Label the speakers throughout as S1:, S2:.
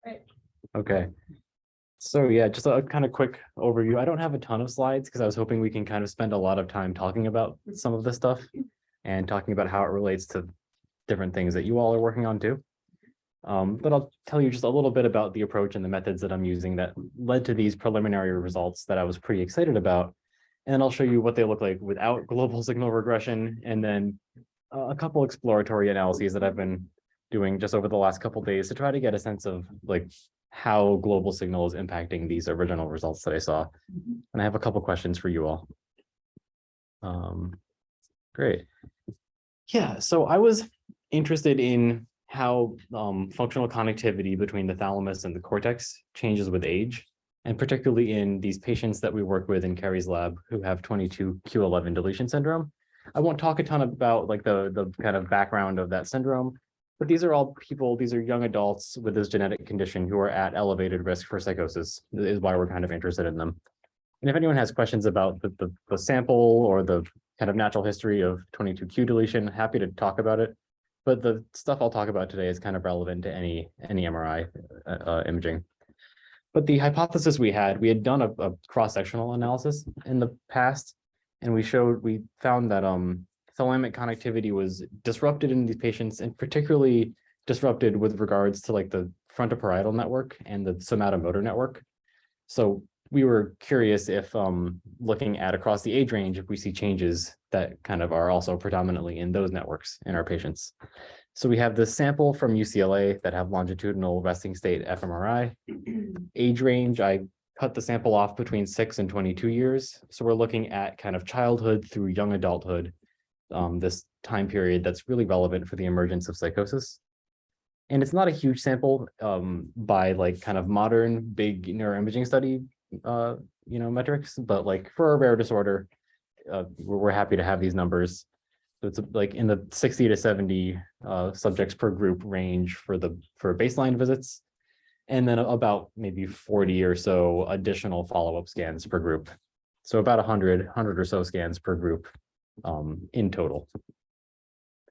S1: Right.
S2: Okay. So yeah, just a kind of quick overview. I don't have a ton of slides because I was hoping we can kind of spend a lot of time talking about some of this stuff and talking about how it relates to different things that you all are working on too. But I'll tell you just a little bit about the approach and the methods that I'm using that led to these preliminary results that I was pretty excited about. And then I'll show you what they look like without global signal regression, and then a couple exploratory analyses that I've been doing just over the last couple of days to try to get a sense of like how global signal is impacting these original results that I saw. And I have a couple questions for you all. Great. Yeah, so I was interested in how functional connectivity between the thalamus and the cortex changes with age, and particularly in these patients that we work with in Kerry's lab who have 22q11 deletion syndrome. I won't talk a ton about like the kind of background of that syndrome, but these are all people, these are young adults with this genetic condition who are at elevated risk for psychosis, is why we're kind of interested in them. And if anyone has questions about the sample or the kind of natural history of 22q deletion, happy to talk about it. But the stuff I'll talk about today is kind of relevant to any MRI imaging. But the hypothesis we had done a cross-sectional analysis in the past, and we found that thalamic connectivity was disrupted in these patients, and particularly disrupted with regards to like the frontoparietal network and the somatomotor network. So we were curious if looking at across the age range, if we see changes that kind of are also predominantly in those networks in our patients. So we have this sample from UCLA that have longitudinal resting state fMRI. Age range, I cut the sample off between 6 and 22 years. So we're looking at kind of childhood through young adulthood, this time period that's really relevant for the emergence of psychosis. And it's not a huge sample by like kind of modern big neuroimaging study metrics, but like for a rare disorder, we're happy to have these numbers. So it's like in the 60 to 70 subjects per group range for baseline visits, and then about maybe 40 or so additional follow-up scans per group. So about 100 or so scans per group in total.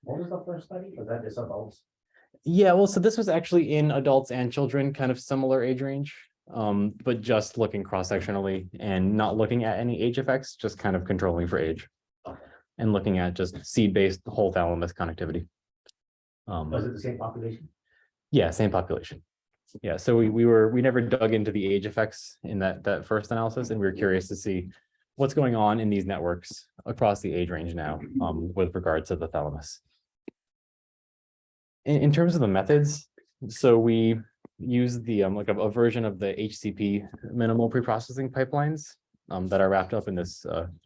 S3: What was the first study? Was that just adults?
S2: Yeah, well, so this was actually in adults and children, kind of similar age range, but just looking cross-sectionally and not looking at any age effects, just kind of controlling for age and looking at just seed-based whole thalamus connectivity.
S3: Was it the same population?
S2: Yeah, same population. Yeah, so we never dug into the age effects in that first analysis, and we were curious to see what's going on in these networks across the age range now with regard to the thalamus. In terms of the methods, so we use the like a version of the HCP minimal preprocessing pipelines that are wrapped up in this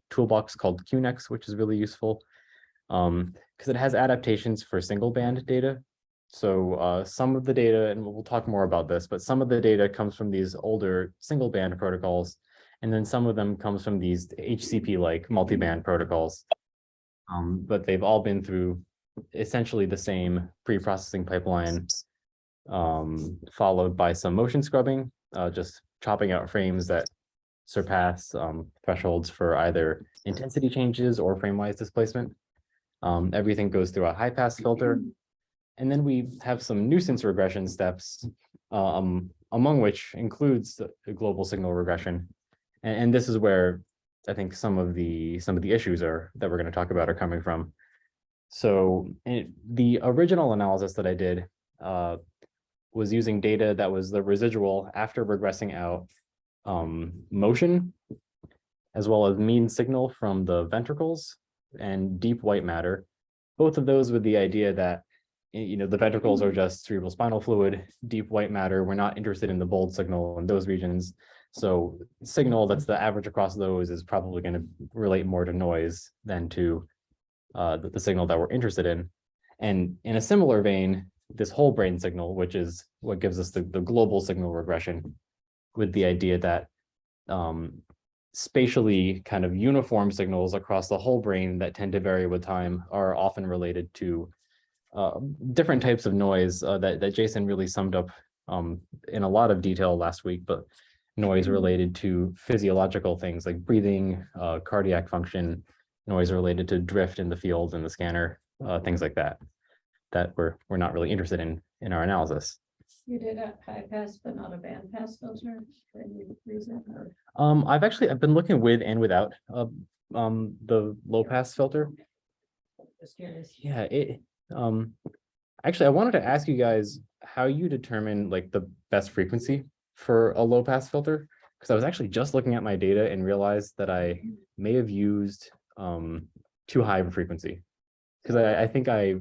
S2: toolbox called QNex, which is really useful because it has adaptations for single band data. So some of the data, and we'll talk more about this, but some of the data comes from these older single band protocols, and then some of them comes from these HCP-like multi-band protocols. But they've all been through essentially the same pre-processing pipeline, followed by some motion scrubbing, just chopping out frames that surpass thresholds for either intensity changes or frame-wise displacement. Everything goes through a high-pass filter. And then we have some nuisance regression steps, among which includes the global signal regression. And this is where I think some of the issues that we're going to talk about are coming from. So the original analysis that I did was using data that was the residual after regressing out motion, as well as mean signal from the ventricles and deep white matter. Both of those with the idea that the ventricles are just cerebral spinal fluid, deep white matter. We're not interested in the bold signal in those regions. So signal that's the average across those is probably going to relate more to noise than to the signal that we're interested in. And in a similar vein, this whole brain signal, which is what gives us the global signal regression, with the idea that spatially kind of uniform signals across the whole brain that tend to vary with time are often related to different types of noise that Jason really summed up in a lot of detail last week, but noise related to physiological things like breathing, cardiac function, noise related to drift in the field and the scanner, things like that we're not really interested in our analysis.
S1: You did a high pass, but not a band pass filter for any reason, or?
S2: I've been looking with and without the low pass filter.
S1: Just curious.
S2: Yeah, actually, I wanted to ask you guys how you determine like the best frequency for a low pass filter. Because I was actually just looking at my data and realized that I may have used too high of a frequency. Because I think I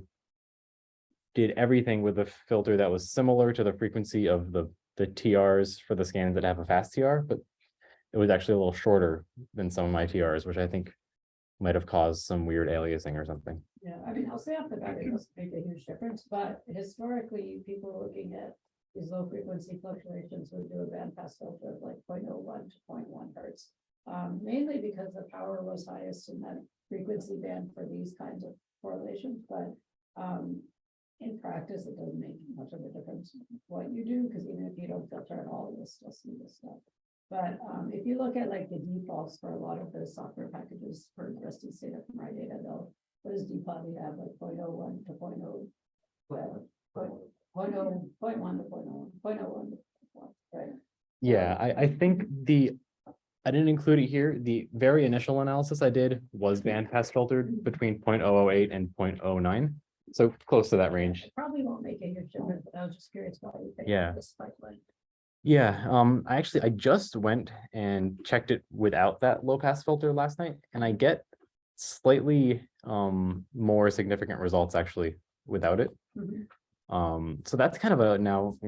S2: did everything with a filter that was similar to the frequency of the TRs for the scans that have a fast TR, but it was actually a little shorter than some of my TRs, which I think might have caused some weird aliasing or something.
S1: Yeah, I mean, I'll say off the bat, it doesn't make a huge difference, but historically, people looking at these low frequency fluctuations would do a band pass filter of like 0.01 to 0.1 hertz. Mainly because the power was highest in that frequency band for these kinds of correlations, but in practice, it doesn't make much of a difference what you do, because even if you don't filter at all, you'll still see this stuff. But if you look at like the defaults for a lot of the software packages for resting state from our data, they'll what is default? We have like 0.01 to 0.0, 0.1 to 0.01, right?
S2: Yeah, I think I didn't include it here. The very initial analysis I did was bandpass filtered between 0.008 and 0.09. So close to that range.
S1: It probably won't make a huge difference, but I was just curious why you picked
S2: Yeah.
S1: this pipeline.
S2: Yeah, I just went and checked it without that low pass filter last night, and I get slightly more significant results actually without it. So that's kind of a now,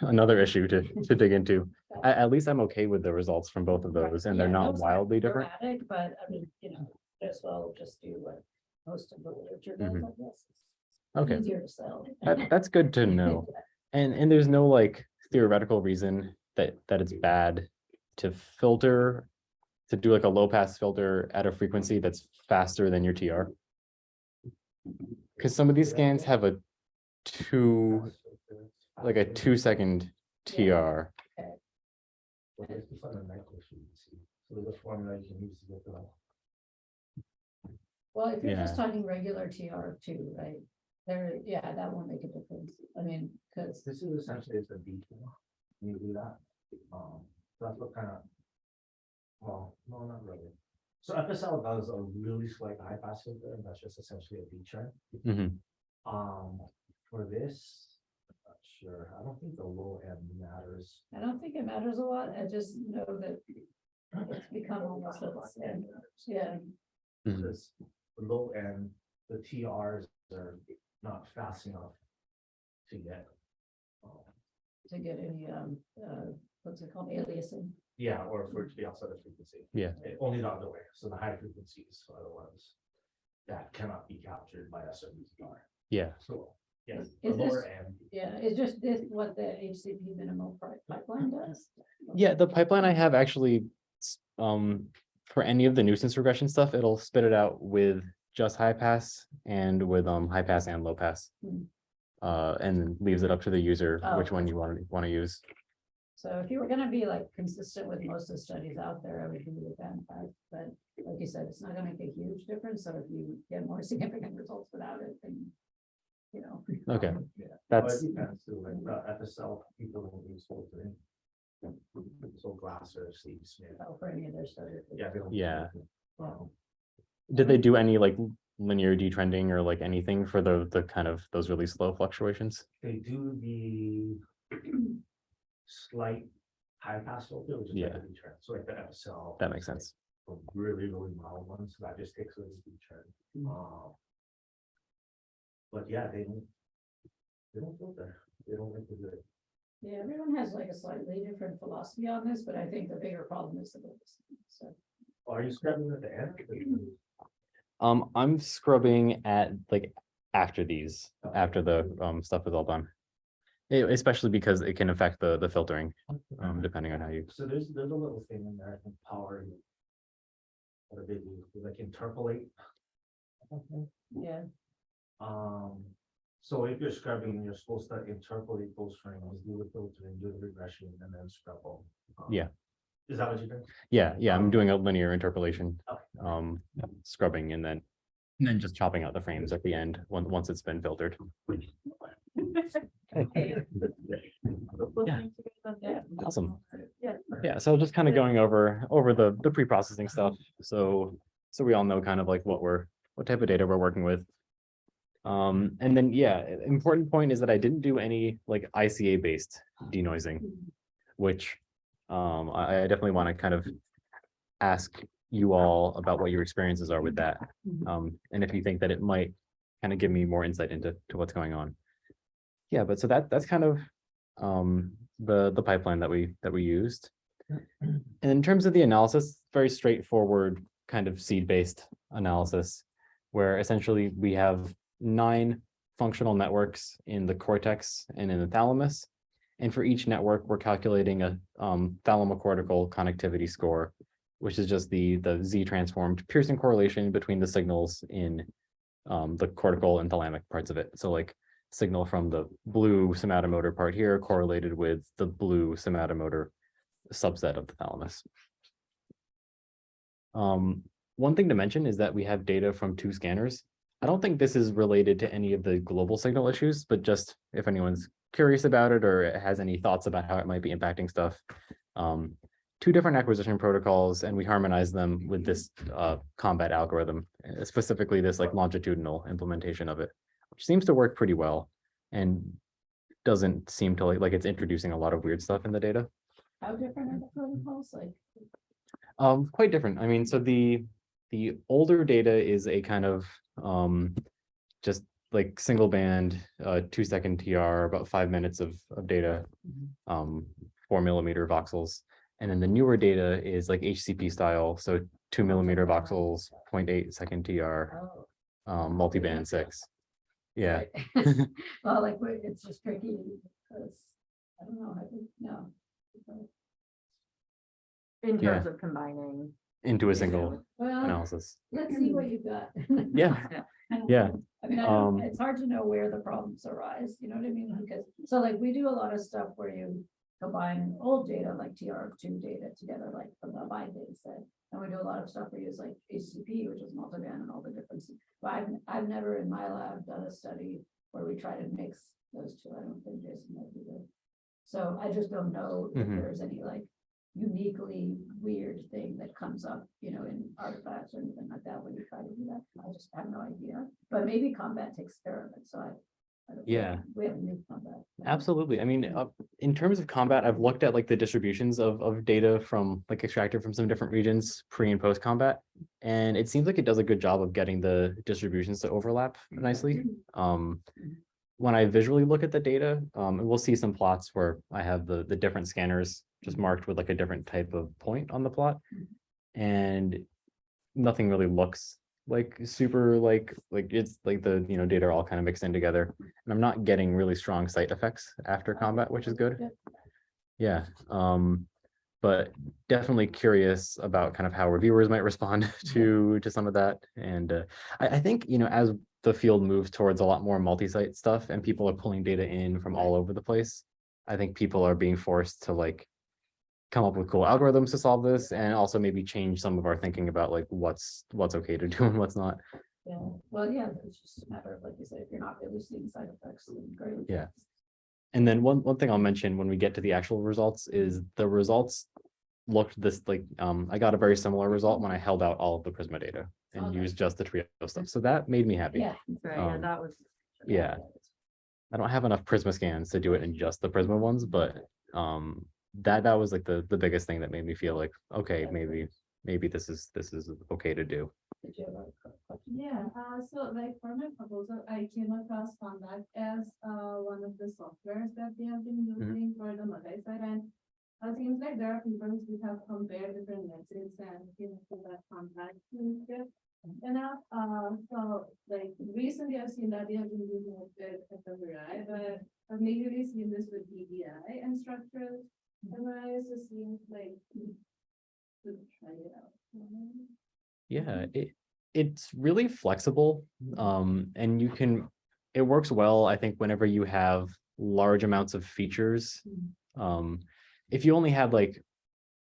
S2: another issue to dig into. At least I'm okay with the results from both of those, and they're
S1: Yeah,
S2: not
S1: those
S2: wildly
S1: aren't
S2: different.
S1: dramatic, but I mean, as well just do what most of the literature does, I guess.
S2: Okay,
S1: Easier to sell.
S2: that's good to know. And there's no like theoretical reason that it's bad to filter, to do like a low pass filter at a frequency that's faster than your TR. Because some of these scans have a 2-second TR.
S3: Well, there's the fundamental sheet, see. So there's a formula you can use to get to that.
S1: Well, if you're just
S2: Yeah.
S1: talking regular TR too, right? Yeah, that won't make a difference. I mean, because
S3: This is essentially it's a detail. You do that. That's what kind of. Well, no, not really. So FSL does a really slight high pass filter, and that's just essentially a B trend.
S2: Mhm.
S3: For this, I'm not sure. I don't think the low end matters.
S1: I don't think it matters a lot. I just know that it's become almost a standard. Yeah,
S2: Mhm.
S3: Because the low end, the TRs are not fast enough to get.
S1: to get any what's it called, aliasing.
S3: Yeah, or for it to be outside the frequency.
S2: Yeah.
S3: Only the other way. So the high frequencies are the ones that cannot be captured by a certain TR.
S2: Yeah.
S3: So, yes, the
S1: Is
S3: lower
S1: this-
S3: end.
S1: Yeah, it's just this what the HCP minimal pipeline does.
S2: Yeah, the pipeline I have actually, for any of the nuisance regression stuff, it'll spit it out with just high pass and with high pass and low pass.
S1: Hmm.
S2: And leaves it up to the user
S1: Oh,
S2: which one you want to use.
S1: So if you were gonna be like consistent with most of the studies out there, I would do the band pass, but like you said, it's not gonna make a huge difference, so if you get more significant results without it, then.
S2: Okay,
S3: Yeah.
S2: that's-
S3: But it depends too, like the FSL, people don't use filtering. So Glasser, Steve Smith.
S1: Oh, for any of their studies.
S3: Yeah. they don't-
S2: Yeah.
S3: Um,
S2: Did they do any like linear detrending or like anything for the kind of those really slow fluctuations?
S3: They do the slight high pass filter, which is like
S2: Yeah.
S3: a B-trend. So like the FSL.
S2: That makes sense.
S3: A really, really mild one, so that just takes away the B-trend. But yeah, they don't filter. They don't like to do it.
S1: Yeah, everyone has like a slightly different philosophy on this, but I think the bigger problem is the notice. So,
S3: Are you scrubbing at the end?
S2: I'm scrubbing at like after these, after the stuff is all done. Especially because it can affect the filtering, depending on how you.
S3: So there's a little thing in there, I think power. What do they do? They like interpolate.
S1: yeah,
S3: So if you're scrubbing, you're supposed to interpolate those frames, do the filtering, do the regression, and then scrub them.
S2: Yeah.
S3: Is that what you think?
S2: Yeah, I'm doing a linear interpolation,
S3: Okay.
S2: scrubbing and then just chopping out the frames at the end once it's been filtered. Awesome.
S4: Yeah.
S2: Yeah, so just kind of going over the pre-processing stuff. So we all know kind of like what type of data we're working with. And then, yeah, important point is that I didn't do any like ICA based denoising, which I definitely want to kind of ask you all about what your experiences are with that. And if you think that it might kind of give me more insight into what's going on. Yeah, but so that's kind of the pipeline that we used. And in terms of the analysis, very straightforward kind of seed-based analysis, where essentially we have 9 functional networks in the cortex and in the thalamus. And for each network, we're calculating a thalamocortical connectivity score, which is just the Z-transformed Pearson correlation between the signals in the cortical and thalamic parts of it. So like signal from the blue somatomotor part here correlated with the blue somatomotor subset of the thalamus. One thing to mention is that we have data from 2 scanners. I don't think this is related to any of the global signal issues, but just if anyone's curious about it or has any thoughts about how it might be impacting stuff. 2 different acquisition protocols, and we harmonize them with this combat algorithm, specifically this like longitudinal implementation of it, which seems to work pretty well and doesn't seem to like it's introducing a lot of weird stuff in the data.
S1: How different are the protocols? Like,
S2: Quite different. I mean, so the older data is a kind of just like single band 2-second TR, about 5 minutes of data, 4 millimeter voxels. And then the newer data is like HCP style, so 2 millimeter voxels, 0.8 second TR, multiband 6. Yeah.
S1: right. Well, like, it's just tricky because I don't know, I think, no.
S4: In
S2: Yeah.
S4: terms of combining.
S2: Into a single
S1: Well,
S2: analysis.
S1: let's see what you've got.
S2: Yeah. Yeah.
S1: I mean, I don't, it's hard to know where the problems arise, you know what I mean? Because, so like, we do a lot of stuff where you combine old data, like TR2 data together, like from the bind data set. And we do a lot of stuff, we use like HCP, which is multiband and all the differences. But I've never in my lab done a study where we try to mix those 2. I don't think Jason might do that. So I just don't know if there's any like uniquely weird thing that comes up, you know, in artifacts or anything like that when you try to do that. I just have no idea. But maybe combat takes care of it. So I don't
S2: Yeah.
S1: we have new combat.
S2: Absolutely. I mean, in terms of combat, I've looked at like the distributions of data from like extracted from some different regions pre and post combat. And it seems like it does a good job of getting the distributions to overlap nicely. When I visually look at the data, and we'll see some plots where I have the different scanners just marked with like a different type of point on the plot. And nothing really looks like super like it's like the data are all kind of mixed in together, and I'm not getting really strong site effects after combat, which is good. Yeah. But definitely curious about kind of how reviewers might respond to some of that. And I think as the field moves towards a lot more multi-site stuff and people are pulling data in from all over the place, I think people are being forced to like come up with cool algorithms to solve this, and also maybe change some of our thinking about like what's okay to do and what's not.
S1: Yeah, well, yeah, it's just a matter of, like you said, if you're not really seeing side effects, then great.
S2: Yeah. And then one thing I'll mention when we get to the actual results is the results looked this like I got a very similar result when I held out all of the Prisma data and
S1: Okay.
S2: used just the trio stuff. So that made me happy.
S1: Yeah.
S4: Right, yeah,
S2: Um,
S4: that was.
S2: Yeah. I don't have enough Prisma scans to do it in just the Prisma ones, but that was like the biggest thing that made me feel like, okay, maybe this is okay to do.
S1: Did you have a question?
S5: Yeah, so like for my proposal, I came across Contact as one of the softwares that they have been using for the multi-site, and it seems like there are people who have compared different methods and came to that Contact toolkit. And so like recently I've seen that they have been using it with FMRI, but I've mainly seen this with EDI and structural MRI, so it seems like to try it out.
S2: Yeah, it's really flexible. And it works well, I think, whenever you have large amounts of features. If you only had like,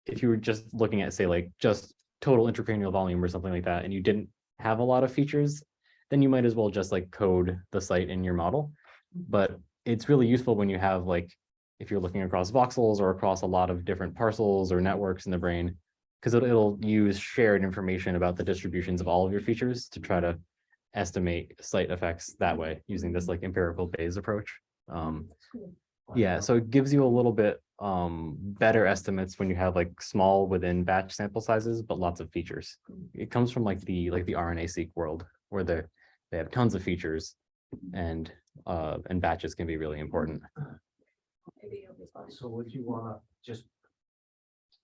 S2: if you were just looking at, say, like just total intracranial volume or something like that, and you didn't have a lot of features, then you might as well just like code the site in your model. But it's really useful when you have like, if you're looking across voxels or across a lot of different parcels or networks in the brain, because it'll use shared information about the distributions of all of your features to try to estimate site effects that way using this like empirical Bayes approach. Yeah, so it gives you a little bit better estimates when you have like small within batch sample sizes, but lots of features. It comes from like the RNA-seq world where they have tons of features and batches can be really important.
S1: Maybe it'll be fun.
S3: So would you wanna just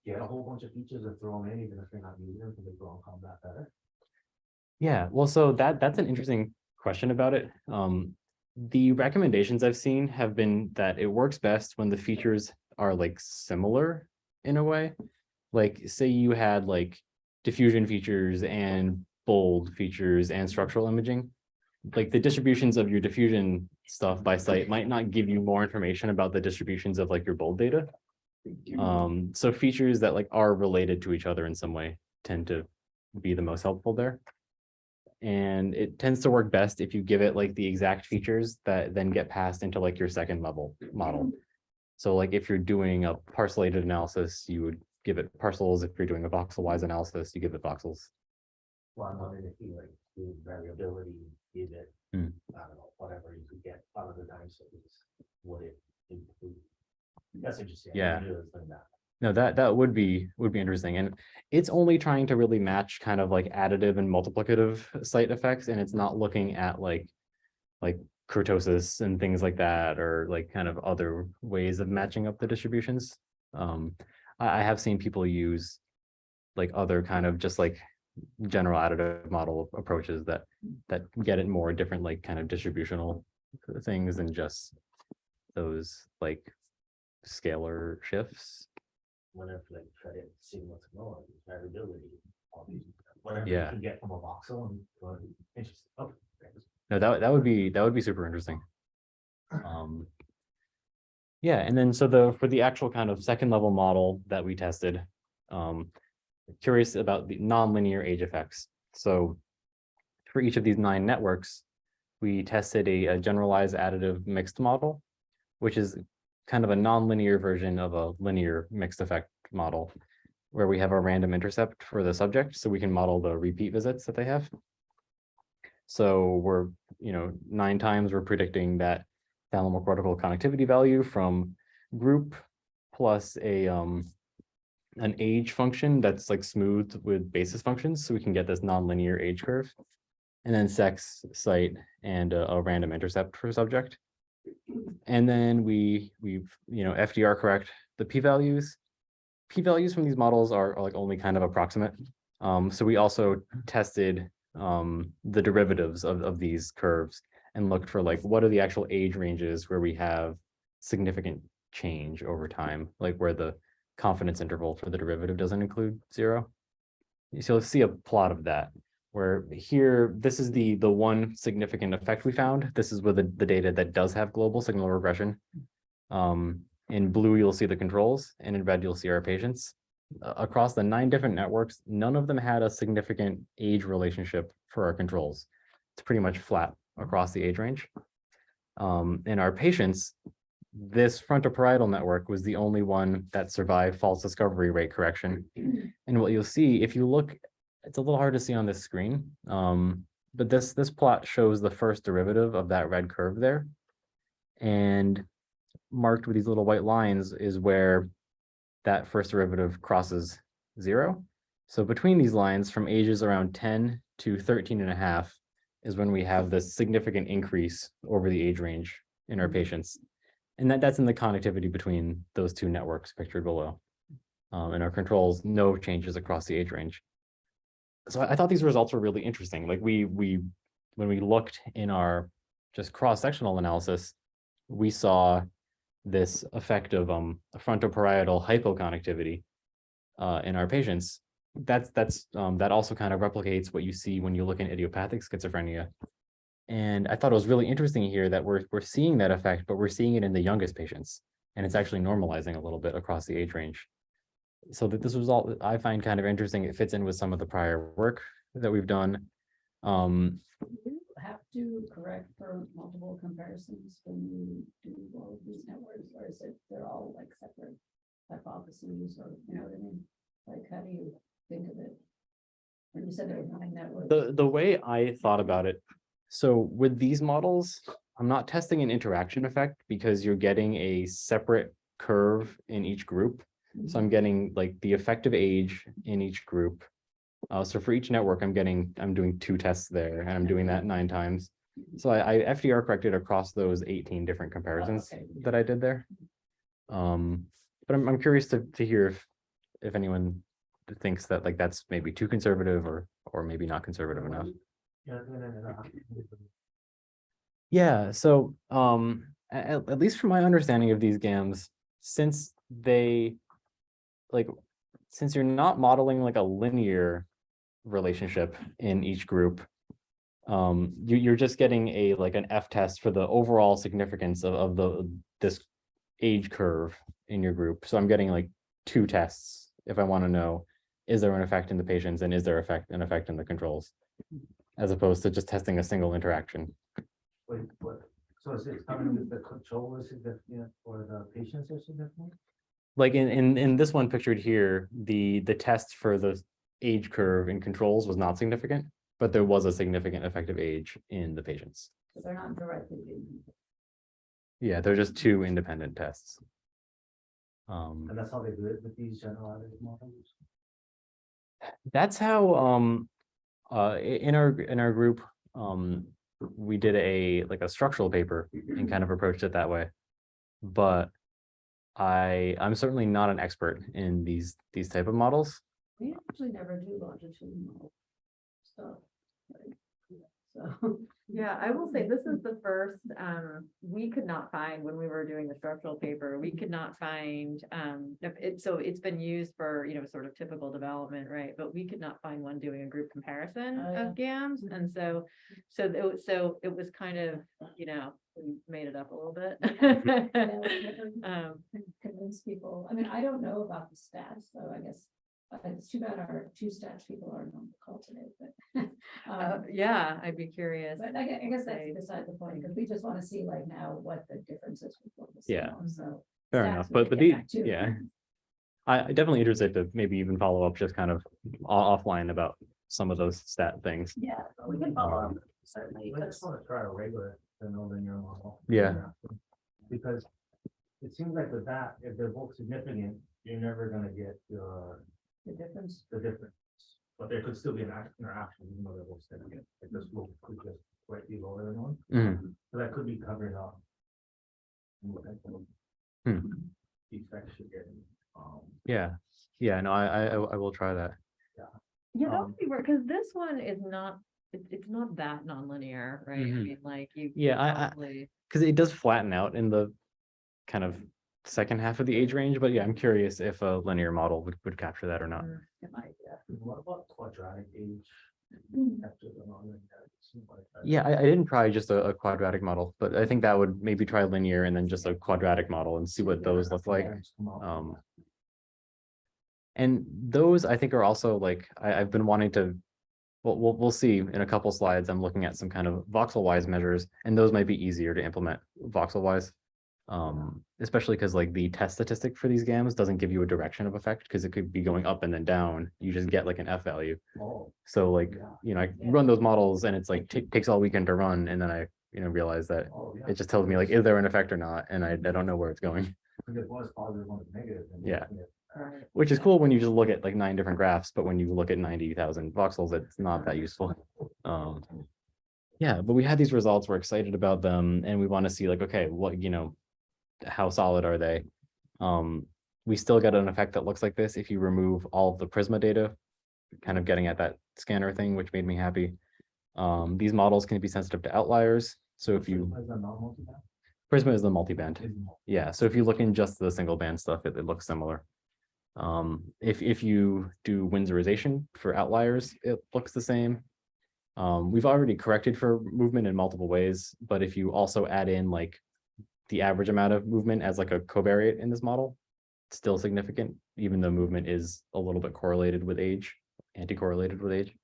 S3: get a whole bunch of features and throw them in, even if they're not using them, because they go on combat better?
S2: Yeah, well, so that's an interesting question about it. The recommendations I've seen have been that it works best when the features are like similar in a way. Like say you had like diffusion features and bold features and structural imaging. Like the distributions of your diffusion stuff by site might not give you more information about the distributions of like your bold data. So features that like are related to each other in some way tend to be the most helpful there. And it tends to work best if you give it like the exact features that then get passed into like your second level model. So like if you're doing a parcellated analysis, you would give it parcels. If you're doing a voxel-wise analysis, you give it voxels.
S3: Well, I'm wondering if you like do variability, give it,
S2: Hmm.
S3: I don't know, whatever you could get out of the time series, would it improve? That's interesting. I
S2: Yeah.
S3: didn't realize that.
S2: No, that would be interesting. And it's only trying to really match kind of like additive and multiplicative site effects. And it's not looking at like kurtosis and things like that, or like kind of other ways of matching up the distributions. I have seen people use like other kind of just like general additive model approaches that get it more different, like kind of distributional things than just those like scalar shifts.
S3: Whenever like try to see what's going on, variability, all these, whatever
S2: Yeah.
S3: you can get from a voxel and interesting. Oh, thanks.
S2: No, that would be super interesting. Yeah, and then so for the actual kind of second level model that we tested, curious about the nonlinear age effects. So for each of these 9 networks, we tested a generalized additive mixed model, which is kind of a nonlinear version of a linear mixed effect model, where we have a random intercept for the subject, so we can model the repeat visits that they have. So we're, 9 times we're predicting that thalamocortical connectivity value from group plus an age function that's like smooth with basis functions, so we can get this nonlinear age curve, and then sex, site, and a random intercept for subject. And then we've FDR correct the p-values. P-values from these models are like only kind of approximate. So we also tested the derivatives of these curves and looked for like what are the actual age ranges where we have significant change over time, like where the confidence interval for the derivative doesn't include 0. So let's see a plot of that, where here, this is the one significant effect we found. This is with the data that does have global signal regression. In blue, you'll see the controls, and in red, you'll see our patients. Across the 9 different networks, none of them had a significant age relationship for our controls. It's pretty much flat across the age range. In our patients, this frontoparietal network was the only one that survived false discovery rate correction. And what you'll see, if you look, it's a little hard to see on this screen, but this plot shows the first derivative of that red curve there. And marked with these little white lines is where that first derivative crosses 0. So between these lines, from ages around 10 to 13.5 is when we have this significant increase over the age range in our patients. And that's in the connectivity between those 2 networks pictured below. In our controls, no changes across the age range. So I thought these results were really interesting. Like when we looked in our just cross-sectional analysis, we saw this effect of frontoparietal hypoconnectivity in our patients. That also kind of replicates what you see when you look in idiopathic schizophrenia. And I thought it was really interesting here that we're seeing that effect, but we're seeing it in the youngest patients, and it's actually normalizing a little bit across the age range. So that this result I find kind of interesting. It fits in with some of the prior work that we've done.
S1: You have to correct for multiple comparisons when you do all of these networks, or is it, they're all like separate hypotheses, or, you know what I mean? Like, how do you think of it? When you said there were 9 networks.
S2: The way I thought about it, so with these models, I'm not testing an interaction effect because you're getting a separate curve in each group. So I'm getting like the effective age in each group. So for each network, I'm doing 2 tests there, and I'm doing that 9 times. So I FDR corrected across those 18 different comparisons
S1: okay.
S2: that I did there. But I'm curious to hear if anyone thinks that like that's maybe too conservative or maybe not conservative enough.
S3: Yeah,
S2: Yeah, so at least from my understanding of these GAMs, since they like since you're not modeling like a linear relationship in each group, you're just getting a like an F test for the overall significance of this age curve in your group. So I'm getting like 2 tests if I want to know, is there an effect in the patients and is there an effect in the controls, as opposed to just testing a single interaction.
S3: Wait, what? So is it coming with the control is significant or the patients are significant?
S2: Like in this one pictured here, the test for the age curve in controls was not significant, but there was a significant effective age in the patients.
S1: So they're not directly being.
S2: Yeah, they're just 2 independent tests.
S3: And that's how they do it with these generalized models?
S2: That's how in our group we did a structural paper and kind of approached it that way. But I'm certainly not an expert in these type of models.
S1: We actually never do longitudinal stuff. Right? So,
S4: Yeah, I will say this is the first, we could not find when we were doing the structural paper, we could not find, so it's been used for, sort of typical development, right? But we could not find one doing a group comparison
S1: Oh, yeah.
S4: of GAMs. And so it was kind of, we made it up a little bit.
S1: yeah, we never convince people. I mean, I don't know about the stats, so I guess it's too bad our 2 stats people aren't on the call today, but.
S4: Yeah, I'd be curious.
S1: But I guess that's beside the point, because we just want to see like now what the difference is. With the
S2: Yeah.
S1: signal, so.
S2: Fair
S1: stats
S2: enough,
S1: we
S2: but
S1: can
S2: the
S1: get back to.
S2: yeah, I definitely interested to maybe even follow up just kind of offline about some of those stat things.
S1: Yeah, but we can follow up, certainly.
S3: I just want to try a regular linear model.
S2: Yeah.
S3: Because it seems like with that, if they're both significant, you're never gonna get
S1: The difference.
S3: the difference. But there could still be an interaction, even though they're both significant. Like this slope could just slightly lower than one.
S2: Mhm.
S3: So that could be covered up.
S2: Hmm.
S3: Effects you're getting.
S2: Yeah, no, I will try that.
S4: Yeah, that
S2: Um,
S4: would be weird, because this one is not, it's not that nonlinear, right? I
S2: Mhm.
S4: mean, like you.
S2: Yeah, I
S4: probably-
S2: because it does flatten out in the kind of second half of the age range, but yeah, I'm curious if a linear model would capture that or not.
S4: Mm.
S3: What about quadratic age? After the non-linear, it seems like that.
S2: Yeah, I didn't try just a quadratic model, but I think that would maybe try linear and then just a quadratic model and see what those look like. And those I think are also like I've been wanting to. We'll see in a couple slides. I'm looking at some kind of voxel-wise measures, and those might be easier to implement voxel-wise. Especially because like the test statistic for these GAMs doesn't give you a direction of effect because it could be going up and then down. You just get like an F value.
S3: Oh,
S2: So like, I run those models and it's like takes all weekend to run, and then I realize that
S3: oh, yeah.
S2: it just tells me like, is there an effect or not? And I don't know where it's going.
S3: If it was positive, one is negative. then
S2: Yeah.
S4: Right.
S2: Which is cool when you just look at like 9 different graphs, but when you look at 90,000 voxels, it's not that useful. Yeah, but we had these results, we're excited about them, and we want to see like, okay, what, how solid are they? We still get an effect that looks like this if you remove all of the Prisma data, kind of getting at that scanner thing, which made me happy. These models can be sensitive to outliers. So if you,
S3: Is that not multi-band?
S2: Prisma is the multiband.
S3: Is it?
S2: Yeah, so if you look in just the single band stuff, it looks similar. If you do Windsorization for outliers, it looks the same. We've already corrected for movement in multiple ways, but if you also add in like the average amount of movement as like a covariate in this model, it's still significant, even though movement is a little bit correlated with age, anti-correlated with age.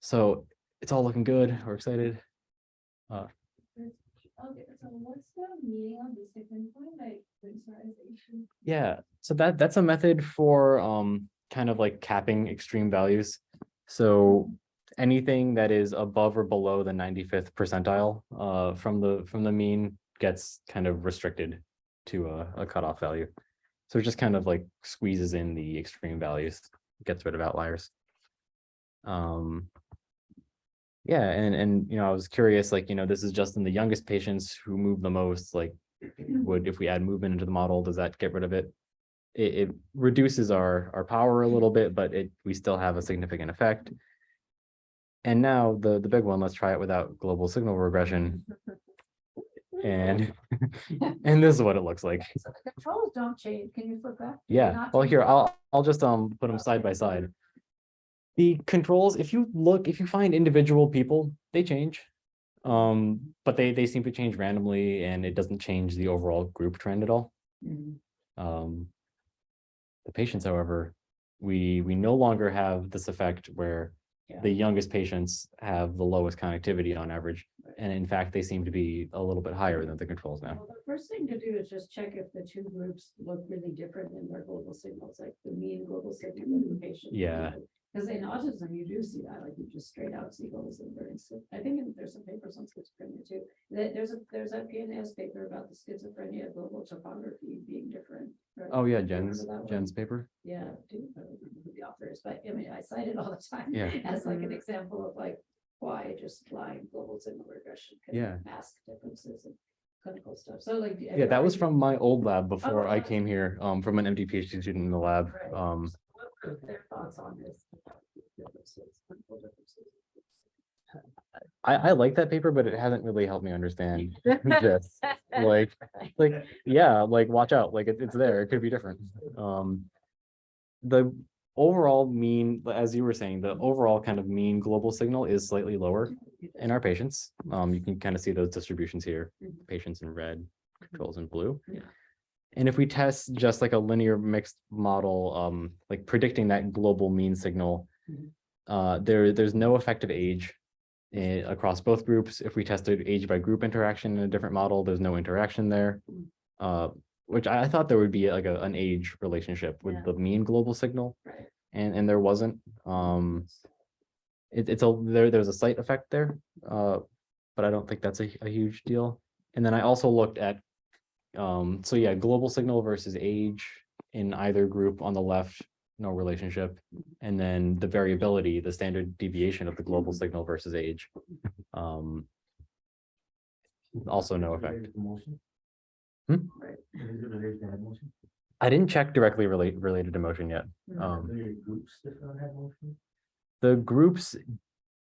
S2: So it's all looking good. We're excited.
S5: Okay, so what's the meaning of the second point, like winterization?
S2: Yeah, so that's a method for kind of like capping extreme values. So anything that is above or below the 95th percentile from the mean gets kind of restricted to a cutoff value. So it just kind of like squeezes in the extreme values, gets rid of outliers. Yeah, and I was curious, like, this is just in the youngest patients who move the most, like, if we add movement into the model, does that get rid of it? It reduces our power a little bit, but we still have a significant effect. And now the big one, let's try it without global signal regression. And and this is what it looks like.
S1: So the controls don't change. Can you flip back? Do they
S2: Yeah,
S1: not
S2: well,
S1: change
S2: here,
S1: at all?
S2: I'll just put them side by side. The controls, if you find individual people, they change. But they seem to change randomly, and it doesn't change the overall group trend at all.
S1: Mhm.
S2: The patients, however, we no longer have this effect where
S1: Yeah.
S2: the youngest patients have the lowest connectivity on average. And in fact, they seem to be a little bit higher than the controls now.
S1: Well, the first thing to do is just check if the two groups look really different in their global signals, like the mean global signal of the patient.
S2: Yeah.
S1: Because in autism, you do see that, like you just straight out see global signal. I think there's some papers on schizophrenia too. There's a PNAS paper about the schizophrenia global topography being different. right?
S2: Oh, yeah,
S1: Remember
S2: Jen's
S1: that one?
S2: Jen's paper.
S1: Yeah, I don't remember who the author is, but I mean, I cite it all the time.
S2: Yeah.
S1: As like an example of like why just applying global signal regression
S2: Yeah.
S1: can mask differences in clinical stuff. So like.
S2: Yeah, that was from my old lab before I
S1: that's-
S2: came here, from an MD PhD student in the lab.
S1: Right. So what were their thoughts on this? Differences, clinical differences?
S2: I like that paper, but it hasn't really helped me understand this. Like, yeah, like watch out, like it's there, it could be different. The overall mean, as you were saying, the overall kind of mean global signal is slightly lower in our patients. You can kind of see those distributions here,
S1: Mhm.
S2: patients in red, controls in blue.
S1: Yeah.
S2: And if we test just like a linear mixed model, like predicting that global mean signal,
S1: Mhm.
S2: there's no effective age across both groups. If we tested age by group interaction in a different model, there's no interaction there. Which I thought there would be like an age relationship with
S1: Yeah.
S2: the mean global signal,
S1: Right.
S2: and there wasn't. There's a slight effect there, but I don't think that's a huge deal. And then I also looked at, so yeah, global signal versus age in either group on the left, no relationship. And then the variability, the standard deviation of the global signal versus age. Also no effect.
S3: Motion?
S1: Right.
S3: Is it related to head motion?
S2: I didn't check directly related to motion yet.
S3: Are your groups different on head motion?
S2: The groups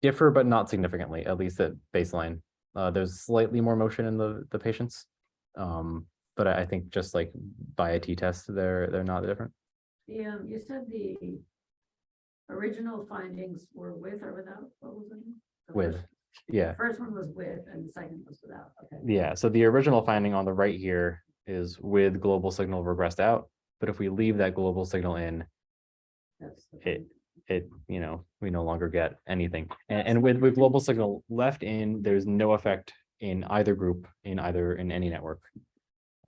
S2: differ, but not significantly, at least at baseline. There's slightly more motion in the patients. But I think just like by a t-test, they're not different.
S1: You said the original findings were with or without, what was it? The
S2: With,
S1: first-
S2: yeah,
S1: The first one was with and the second was without, okay.
S2: yeah. So the original finding on the right here is with global signal regressed out. But if we leave that global signal in,
S1: That's the
S2: it, we no longer get anything. And with global signal left in, there's no effect in either group, in any network.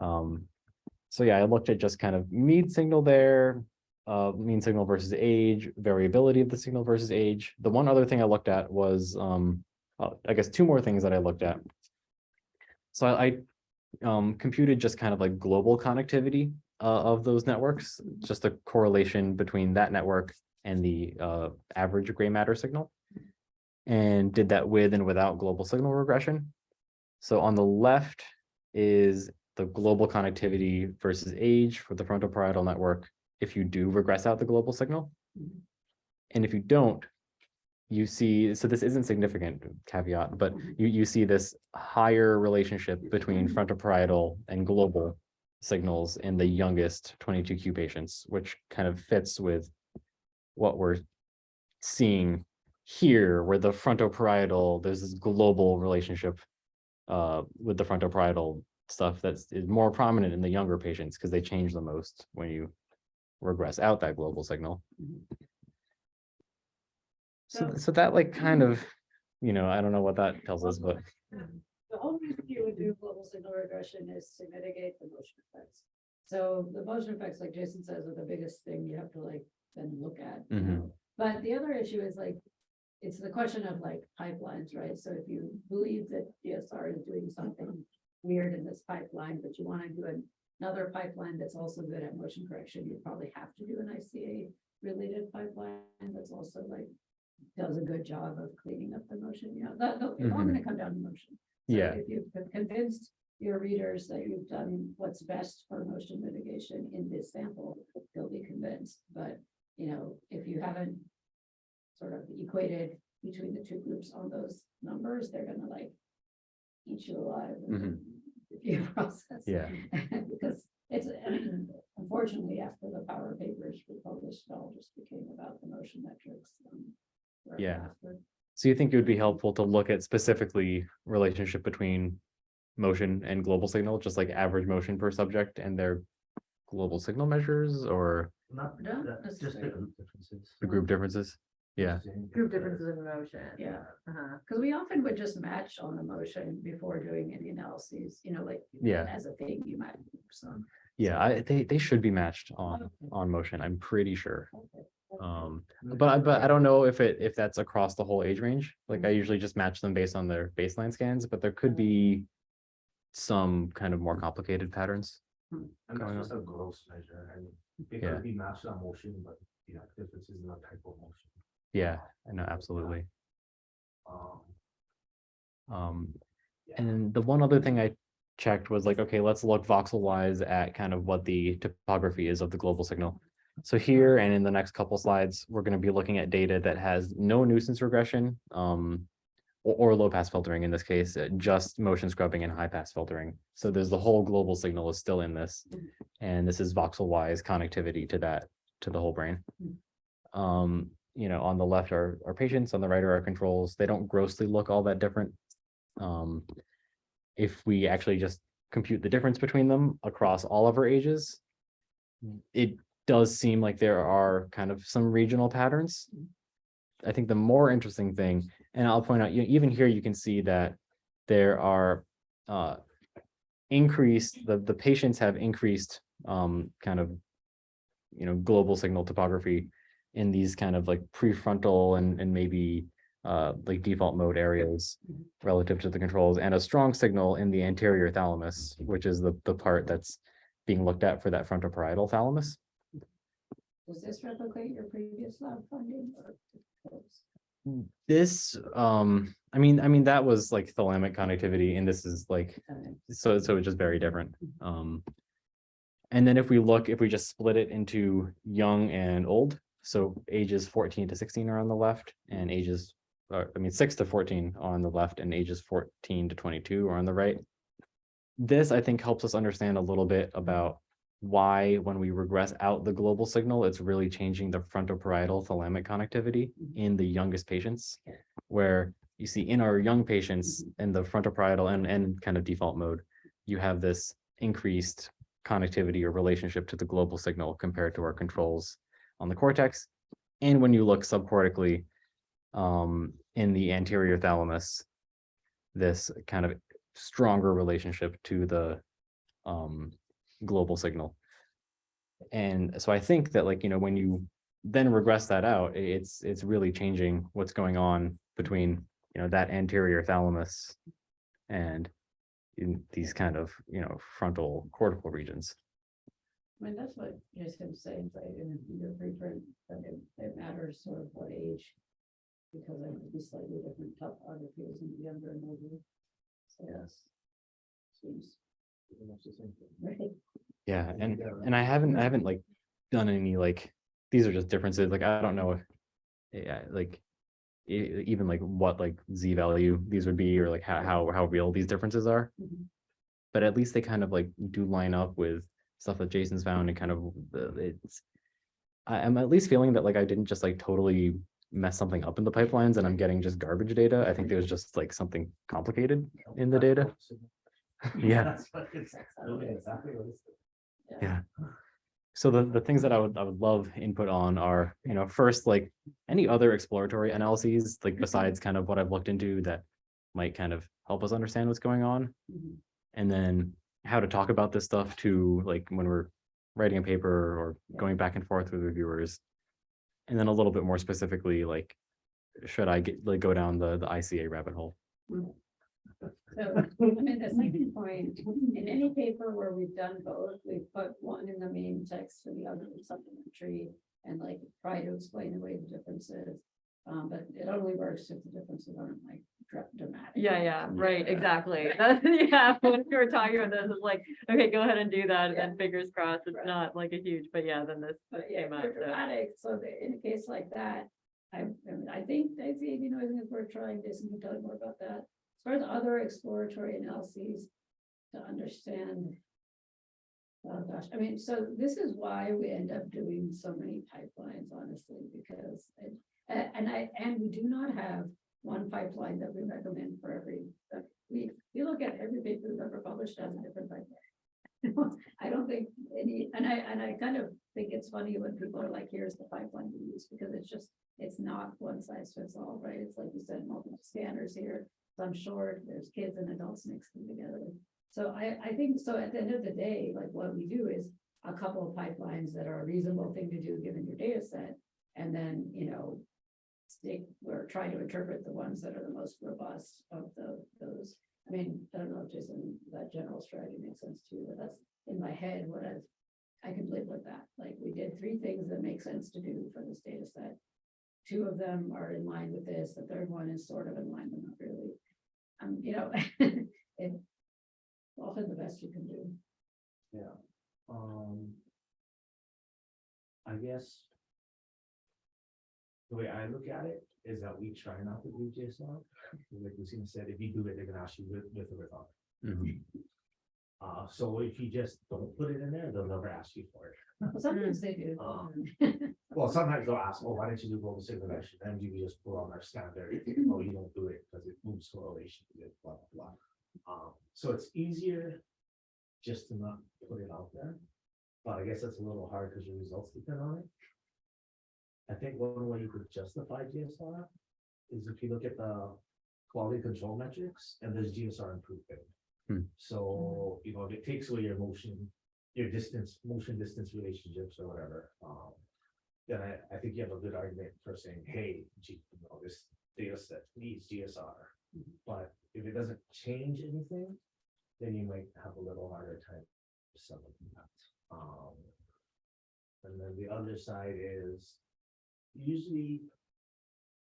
S2: So yeah, I looked at just kind of mean signal there, mean signal versus age, variability of the signal versus age. The one other thing I looked at was, I guess two more things that I looked at. So I computed just kind of like global connectivity of those networks, just a correlation between that network and the average gray matter signal, and did that with and without global signal regression. So on the left is the global connectivity versus age for the frontoparietal network if you do regress out the global signal. And if you don't, you see, so this isn't significant, caveat, but you see this higher relationship between frontoparietal and global signals in the youngest 22q patients, which kind of fits with what we're seeing here, where the frontoparietal, there's this global relationship with the frontoparietal stuff is more prominent in the younger patients because they change the most when you regress out that global signal. So that like kind of I don't know what that tells us, but
S1: The whole reason you would do global signal regression is to mitigate the motion effects. So the motion effects, like Jason says, are the biggest thing you have to like then look at. you
S2: Mhm.
S1: know. But the other issue is like, it's the question of like pipelines, right? So if you believe that DSR is doing something weird in this pipeline, but you want to do another pipeline that's also good at motion correction, you probably have to do an ICA related pipeline that's also like does a good job of cleaning up the motion, it's all gonna come down to motion. So
S2: Yeah.
S1: if you've convinced your readers that you've done what's best for motion mitigation in this sample, they'll be convinced. But, if you haven't sort of equated between the two groups on those numbers, they're gonna like eat you alive in
S2: Mhm.
S1: the review process.
S2: Yeah.
S1: Because I mean, unfortunately, after the power papers were published, it all just became about the motion metrics. forever
S2: Yeah.
S1: after.
S2: So you think it would be helpful to look at specifically relationship between motion and global signal, just like average motion per subject and their global signal measures, or
S3: Not
S1: Not
S3: that, just the
S1: necessarily.
S3: group differences.
S2: the group differences? Yeah,
S4: Group differences in motion.
S1: Yeah,
S4: Uh-huh.
S1: because we often would just match on the motion before doing any analyses, like.
S2: Yeah.
S1: As a thing, you might. So.
S2: yeah, they should be matched on motion, I'm pretty sure.
S1: Okay.
S2: But I don't know if that's across the whole age range. Like I usually just match them based on their baseline scans, but there could be some kind of more complicated patterns.
S3: And
S2: going
S3: that's just a gross measure, and it
S2: Yeah.
S3: could be matched on motion, but differences in the type of motion.
S2: Yeah, I know, absolutely.
S3: Um,
S2: And then the one other thing I checked was like, okay, let's look voxel wise at kind of what the topography is of the global signal. So here and in the next couple slides, we're going to be looking at data that has no nuisance regression, or low pass filtering in this case, just motion scrubbing and high pass filtering. So there's the whole global signal is still in this, and this is voxel wise connectivity to the whole brain. On the left are patients, on the right are our controls. They don't grossly look all that different. If we actually just compute the difference between them across all of our ages, it does seem like there are kind of some regional patterns. I think the more interesting thing, and I'll point out, even here you can see that there are the patients have increased kind of global signal topography in these kind of like prefrontal and maybe like default mode areas relative to the controls, and a strong signal in the anterior thalamus, which is the part that's being looked at for that frontoparietal thalamus.
S1: Does this replicate your previous lab finding?
S2: This, I mean, that was like thalamic connectivity, and this is like, so it's just very different. And then if we just split it into young and old, so ages 14 to 16 are on the left, and 6 to 14 are on the left, and ages 14 to 22 are on the right. This, I think, helps us understand a little bit about why, when we regress out the global signal, it's really changing the frontoparietal thalamic connectivity in the youngest patients, where you see in our young patients in the frontoparietal and kind of default mode, you have this increased connectivity or relationship to the global signal compared to our controls on the cortex. And when you look subcortically in the anterior thalamus, this kind of stronger relationship to the global signal. And so I think that, like, when you then regress that out, it's really changing what's going on between that anterior thalamus and in these kind of frontal cortical regions.
S1: I mean, that's what Jason's saying, right, in your preprint, that it matters sort of what age, because there would be slightly different topographies in the younger and older. So yes. Seems. Right.
S2: Yeah, and I haven't like done any, like, these are just differences. Like, I don't know if like even like what like Z value these would be, or like how real these differences are.
S1: Mhm.
S2: But at least they kind of like do line up with stuff that Jason's found, and kind of I'm at least feeling that like I didn't just like totally mess something up in the pipelines and I'm getting just garbage data. I think there's just like something complicated in the data. Yeah.
S3: That's what it's really exactly what it's.
S2: Yeah. So the things that I would love input on are, first, like any other exploratory analyses, like besides kind of what I've looked into that might kind of help us understand what's going on.
S1: Mhm.
S2: And then how to talk about this stuff to like when we're writing a paper or going back and forth with reviewers. And then a little bit more specifically, like, should I go down the ICA rabbit hole?
S1: So, I mean, the second point, in any paper where we've done both, we've put one in the main text and the other in supplementary, and like try to explain away the differences. But it only works if the differences aren't like dramatic.
S4: Yeah, right, exactly. Yeah, when we were talking about this, it's like, okay, go ahead and do that, and then fingers crossed, it's
S1: Right.
S4: not like a huge, but yeah, then this
S1: But yeah,
S4: came up,
S1: they're
S4: so.
S1: dramatic, so in a case like that, I mean, I think, I think it's worth trying this, and we'll tell you more about that. As far as other exploratory analyses to understand. Oh gosh, I mean, so this is why we end up doing so many pipelines, honestly, because and we do not have one pipeline that we recommend for every. You look at every paper we've ever published has a different pipeline. I don't think any, and I kind of think it's funny when people are like, here's the pipeline to use, because it's not one size fits all, right? It's like you said, multiple scanners here, some short, there's kids and adults mixed in together. So I think, so at the end of the day, like what we do is a couple of pipelines that are a reasonable thing to do given your data set. And then, we're trying to interpret the ones that are the most robust of those. I mean, I don't know, Jason, that general strategy makes sense too, but that's in my head what I can live with that. Like we did 3 things that make sense to do for this data set. 2 of them are in line with this. The third one is sort of in line, but not really. It's often the best you can do.
S3: Yeah. I guess. The way I look at it is that we try not to do JSON. Like Lucina said, if you do it, they're gonna ask you with or without. So if you just don't put it in there, they'll never ask you for it.
S1: Well, sometimes they do.
S3: Well, sometimes they'll ask, oh, why didn't you do global segregation? And you can just put on our standard, oh, you don't do it because it moves correlation, blah, blah, blah. So it's easier just to not put it out there. But I guess that's a little hard because your results depend on it. I think one way you could justify GSR is if you look at the quality control metrics and there's GSR improvement. So, if it takes away your motion distance relationships or whatever, then I think you have a good argument for saying, hey, this data set needs GSR. But if it doesn't change anything, then you might have a little harder time selling that. And then the other side is usually,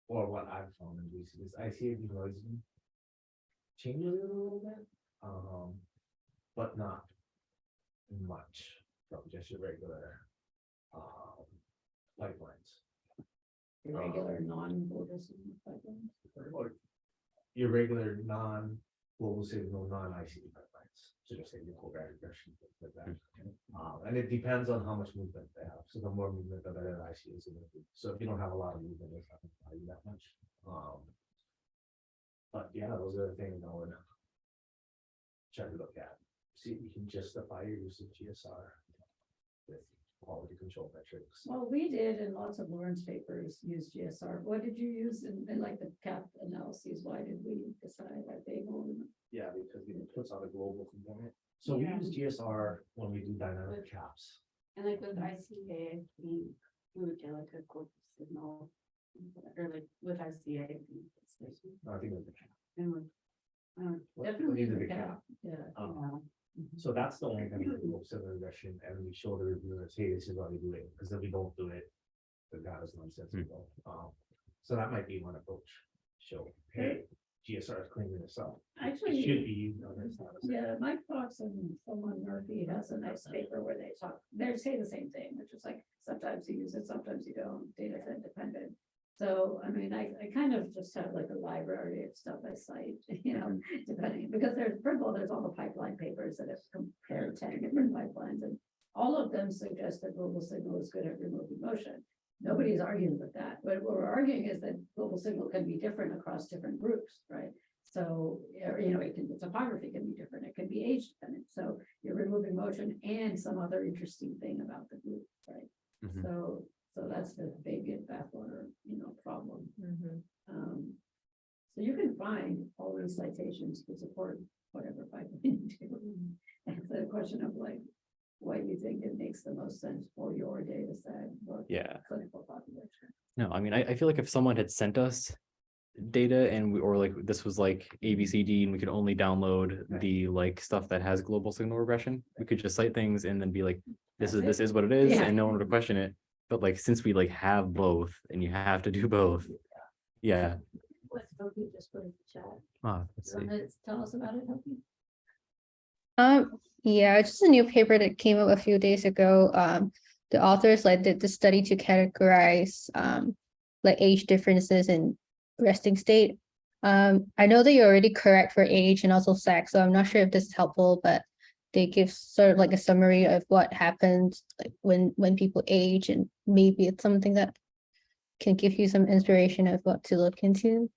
S3: or what I've found in recent is I see it noisy changes it a little bit, but not much from just your regular pipelines.
S1: Irregular non-global signal pipelines.
S3: Or your regular non-global signal, non-ICD pipelines. So just say your covariant regression, things like that. And it depends on how much movement they have. So the more movement, the better ICD is going to be. So if you don't have a lot of movement, it's not going to value that much. But yeah, those are the things I would try to look at. See if you can justify your use of GSR with quality control metrics.
S1: Well, we did in lots of Lawrence papers use GSR. What did you use in like the CAP analyses? Why did we decide that they will?
S3: Yeah, because it puts out a global component. So we
S5: Yeah.
S3: use GSR when we do dynamic caps.
S5: And like with ICA, we would get like a global signal, or like with ICA.
S3: No, I think it's the cap.
S5: And with,
S1: Definitely
S3: Either
S1: the
S3: the
S1: CAP,
S3: cap.
S1: yeah.
S3: So that's the only kind of global signal regression, and we show the reviewers, hey, this is how we do it, because if we don't do it, the data is nonsensical. So that might be one approach. Show, hey, GSR is cleaning this up. It
S1: Actually,
S3: should be, it's not a
S1: yeah, Mike Fox and someone Murphy has a nice paper where they say the same thing, which is like, sometimes you use it, sometimes you don't, data set dependent. So, I mean, I kind of just have like a library of stuff I cite, depending, because first of all, there's all the pipeline papers that have compared 10 different pipelines, and all of them suggest that global signal is good at removing motion. Nobody's arguing with that. But what we're arguing is that global signal can be different across different groups, right? So, the topography can be different. It can be age dependent. So you're removing motion and some other interesting thing about the group. these citations to support whatever pipeline you do. It's a question of like, what you think it makes the most sense for your data set. Or
S2: Yeah.
S1: clinical population.
S2: No, I mean, I feel like if someone had sent us data and or like this was like ABCD and we could only download the like stuff that has global signal regression, we could just cite things and then be like, this is what it is,
S1: Yeah.
S2: and no one would question it. But like since we like have both and you have to do both, yeah.
S1: What Hopi just put in the chat.
S2: Let's see.
S1: Tell us about it, Hopi.
S6: Yeah, it's just a new paper that came up a few days ago. The authors like did the study to categorize like age differences in resting state. I know that you're already correct for age and also sex, so I'm not sure if this is helpful, but they give sort of like a summary of what happens like when people age, and maybe it's something that can give you some inspiration of what to look into.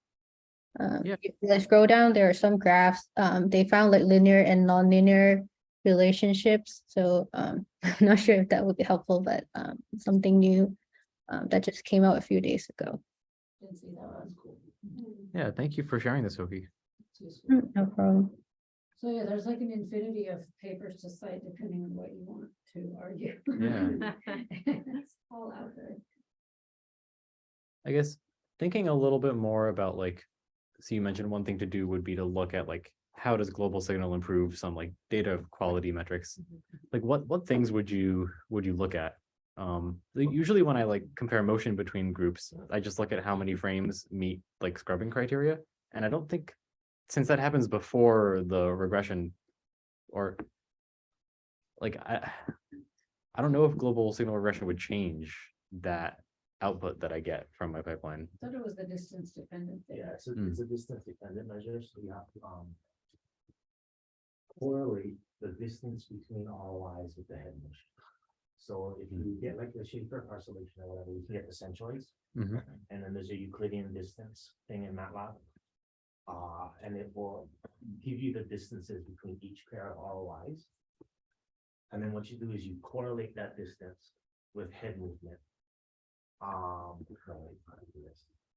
S2: Yeah.
S6: If you scroll down, there are some graphs. They found like linear and non-linear relationships. So I'm not sure if that would be helpful, but something new that just came out a few days ago.
S1: Didn't see that one.
S2: Yeah, thank you for sharing this, Sophie.
S1: It's useful.
S6: No problem.
S1: So yeah, there's like an infinity of papers to cite depending on what you want to argue.
S2: Yeah.
S1: It's all out there.
S2: I guess thinking a little bit more about like, so you mentioned one thing to do would be to look at like, how does global signal improve some like data quality metrics? Like what things would you look at? Like, usually when I like compare motion between groups, I just look at how many frames meet like scrubbing criteria. And I don't think, since that happens before the regression, or like, I don't know if global signal regression would change that output that I get from my pipeline.
S1: I thought it was the distance dependent thing.
S3: Yeah, so it's a distance dependent measure, so you have to correlate the distance between ROIs with the head motion. So if you get like the Schleifer parcellation or whatever, you can get the centroids,
S2: Mhm.
S3: and then there's a Euclidean distance thing in MATLAB. And it will give you the distances between each pair of ROIs. And then what you do is you correlate that distance with head movement.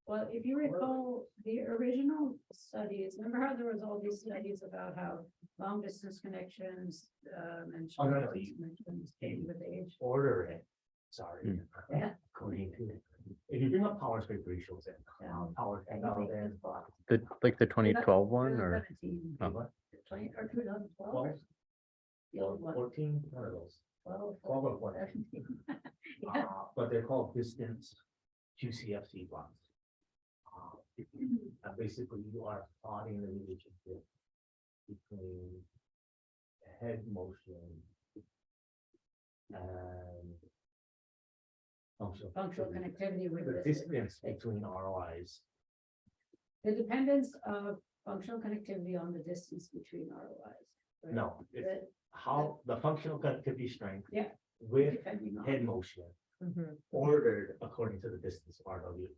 S1: Well, if you recall, the original studies, remember how there was all these studies about how long distance connections and
S3: Oh, no,
S1: short
S3: no,
S1: distance connections came with age.
S3: Order it, sorry.
S1: Yeah.
S3: According to, if you bring up power space ratios and
S1: Yeah.
S3: power.
S1: And you make this block.
S2: The 2012 one or?
S1: 17,
S2: Oh.
S1: 20 or 2012.
S3: 12,
S1: The old one.
S3: 14, one of those.
S1: 12,
S3: 12 or 14.
S1: 17. Yeah.
S3: But they're called distance QCFC plots. And basically you are plotting the relationship between head motion and
S1: Functional connectivity with
S3: the
S1: the
S3: distance between ROIs.
S1: the dependence of functional connectivity on the distance between ROIs. right?
S3: No, it's
S1: The-
S3: how the functional connectivity strength.
S1: Yeah.
S3: With
S1: Depending on.
S3: head motion
S4: Mhm.
S3: ordered according to the distance of RW.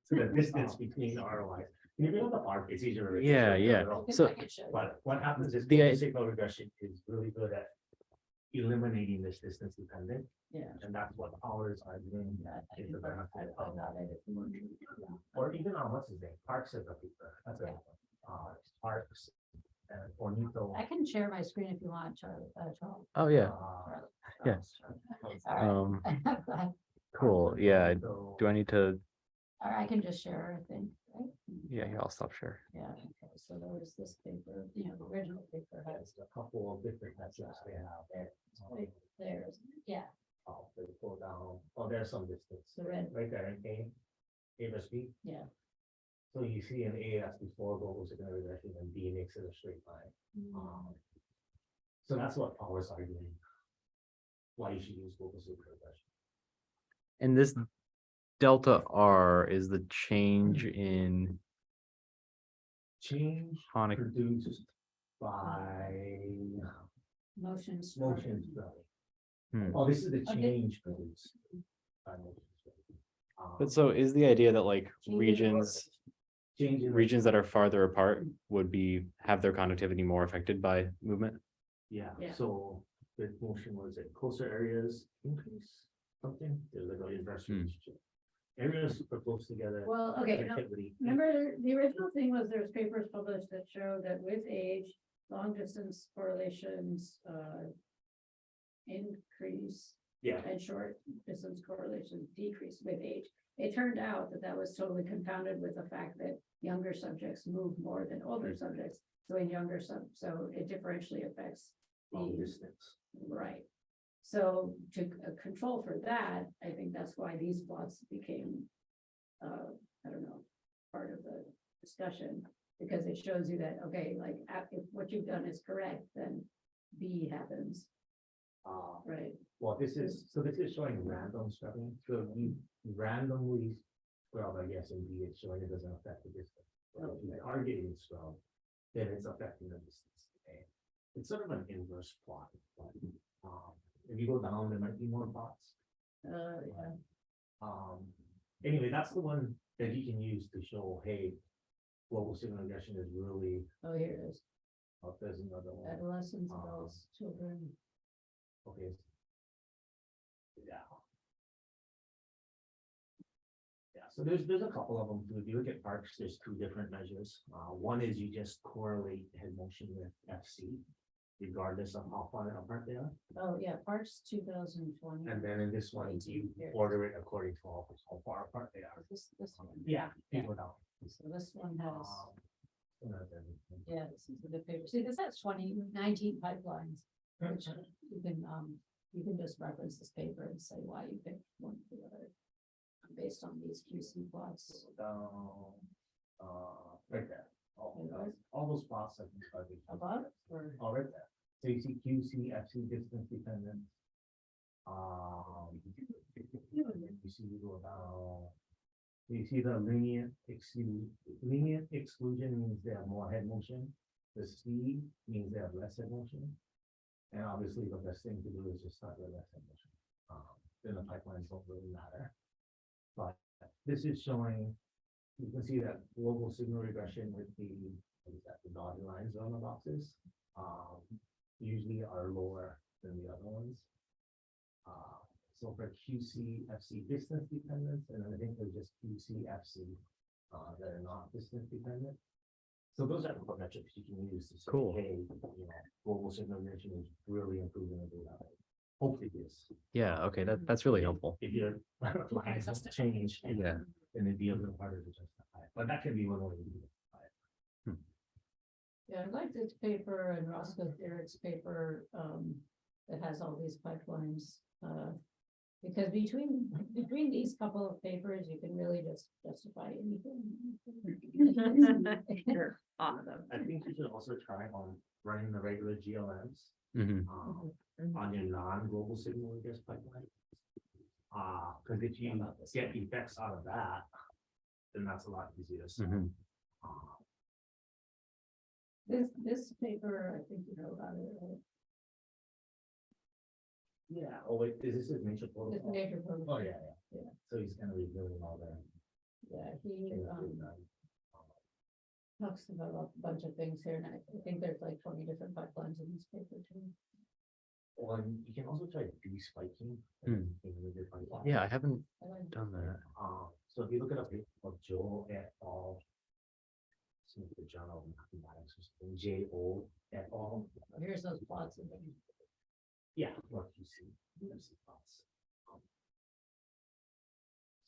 S3: So the distance between ROIs. Can you bring up the arc? It's easier. to
S2: Yeah,
S3: show you.
S2: yeah.
S1: I can-
S2: So-
S1: I can show you.
S3: But what happens is
S2: The
S3: the
S2: i-
S3: signal regression is really good at eliminating this distance dependent,
S1: Yeah.
S3: and that's what ours are doing.
S1: I
S3: is
S1: can
S3: the
S1: put-
S3: benefit
S1: I
S3: of-
S1: got it if you want to.
S3: Or even on what's his name, Parks is a paper, that's a, Parks. And Ornito.
S1: I can share my screen if you want, Charlie, Charles.
S2: Oh, yeah.
S3: uh,
S2: Yeah.
S1: All right.
S2: Cool. Yeah.
S3: Ornito.
S2: Do I need to?
S1: Or I can just share, I think, right?
S2: Yeah, I'll stop share.
S1: Yeah, okay, so there was this paper, the original paper has
S3: Has a couple of different metrics they have.
S1: there's, yeah,
S3: They pull down, oh, there's some distance.
S1: the red,
S3: Right there in A plus B.
S1: yeah.
S3: So you see an A as before global signal regression and B makes it a straight line. So that's what powers are doing. Why you should use global signal regression.
S2: And this delta R is the change in
S3: Change
S2: conic.
S3: produced by
S1: Motion.
S3: motion study.
S2: Hmm.
S3: Oh, this is the
S1: Okay.
S3: change produced. By motion study.
S2: But so is the idea that like
S1: Change in
S2: regions
S3: Change in.
S2: regions that are farther apart would have their conductivity more affected by movement?
S3: Yeah,
S1: Yeah.
S3: so the motion was at closer areas increase something, there's like an inverse
S2: Hmm.
S3: relationship. Everyone's super close together.
S1: Well, okay, no,
S3: Connectivity.
S1: remember, the original thing was there's papers published that show that with age, long distance correlations, increase.
S3: Yeah.
S1: And short distance correlations decrease with age. It turned out that that was totally confounded with the fact that younger subjects move more than older subjects. So in younger so it differentially affects
S3: Long
S1: the,
S3: distance.
S1: right. So to control for that, I think that's why these plots became, I don't know, part of the discussion. Because it shows you that, okay, like, if what you've done is correct, then B happens, right?
S3: Well, this is showing random scrubbing, so you randomly scrub, I guess, and B, it's showing it doesn't affect the distance. So if you are getting scrubbed, then it's affecting the distance. Okay? It's sort of an inverse plot, but, if you go down, there might be more plots.
S1: Yeah.
S3: Anyway, that's the one that you can use to show, hey, global signal regression is really,
S1: Oh, here it is.
S3: there's another one.
S1: Adolescents, adults, children.
S3: Okay. Yeah. Yeah, so there's a couple of them. If you look at parks, there's two different measures. One is you just correlate head motion with FC, regardless of how far apart they are.
S1: Oh, yeah, Parks 2020.
S3: And then in this one, you order it according to how far apart they are.
S1: This one.
S3: Yeah, people down.
S1: So this one has,
S3: Um,
S1: yeah, this is a good paper. See, this has 2019 pipelines. Which you can just reference this paper and say why you picked one or the other. Based on these QC plots.
S3: Down, right there. All those plots I think are
S1: Above or?
S3: right there. So you see QC, FC, distance dependent. You see you go down. You see the lenient exclusion means they have more head motion. The C means they have less head motion. And obviously the best thing to do is just start with less head motion. Then the pipelines don't really matter. But this is showing, you can see that global signal regression with the, what is that, the dotted lines on the boxes, usually are lower than the other ones. So for QC, FC distance dependence, and then I think there's just QC, FC that are not distance dependent. So those are the metrics you can use to say,
S2: Cool.
S3: hey, global signal regression is really improving the data. Hopefully it is.
S2: Yeah, okay, that's really helpful.
S3: If your lines have to change,
S2: Yeah.
S3: then it'd be a little harder to justify it, but that can be one way to justify it.
S1: Yeah, I like this paper and Roscoe Eric's paper, that has all these pipelines, because between these couple of papers, you can really just justify anything.
S4: You're awesome.
S3: I think you should also try on running the regular GLMs
S2: Mhm.
S3: on your non-global signal regress pipeline. Because if you get effects out of that, then that's a lot easier. So,
S2: Mhm.
S1: This paper, I think you know about it, right?
S3: yeah. Oh wait, is this his nature
S1: It's
S3: protocol?
S1: major
S3: Oh
S1: protocol.
S3: yeah.
S1: Yeah.
S3: So he's kind of reviewing all the
S1: Yeah, he,
S3: things we've done.
S1: talks about a bunch of things here, and I think there's like 20 different pipelines in this paper too.
S3: Well, and you can also try de-spiking.
S2: Hmm. Yeah, I haven't done that.
S3: So if you look at a paper of Joe et al. The Journal of Mathematics, or something, J.O. et al.
S1: Here's those plots of them.
S3: Yeah, what you see, there's the plots.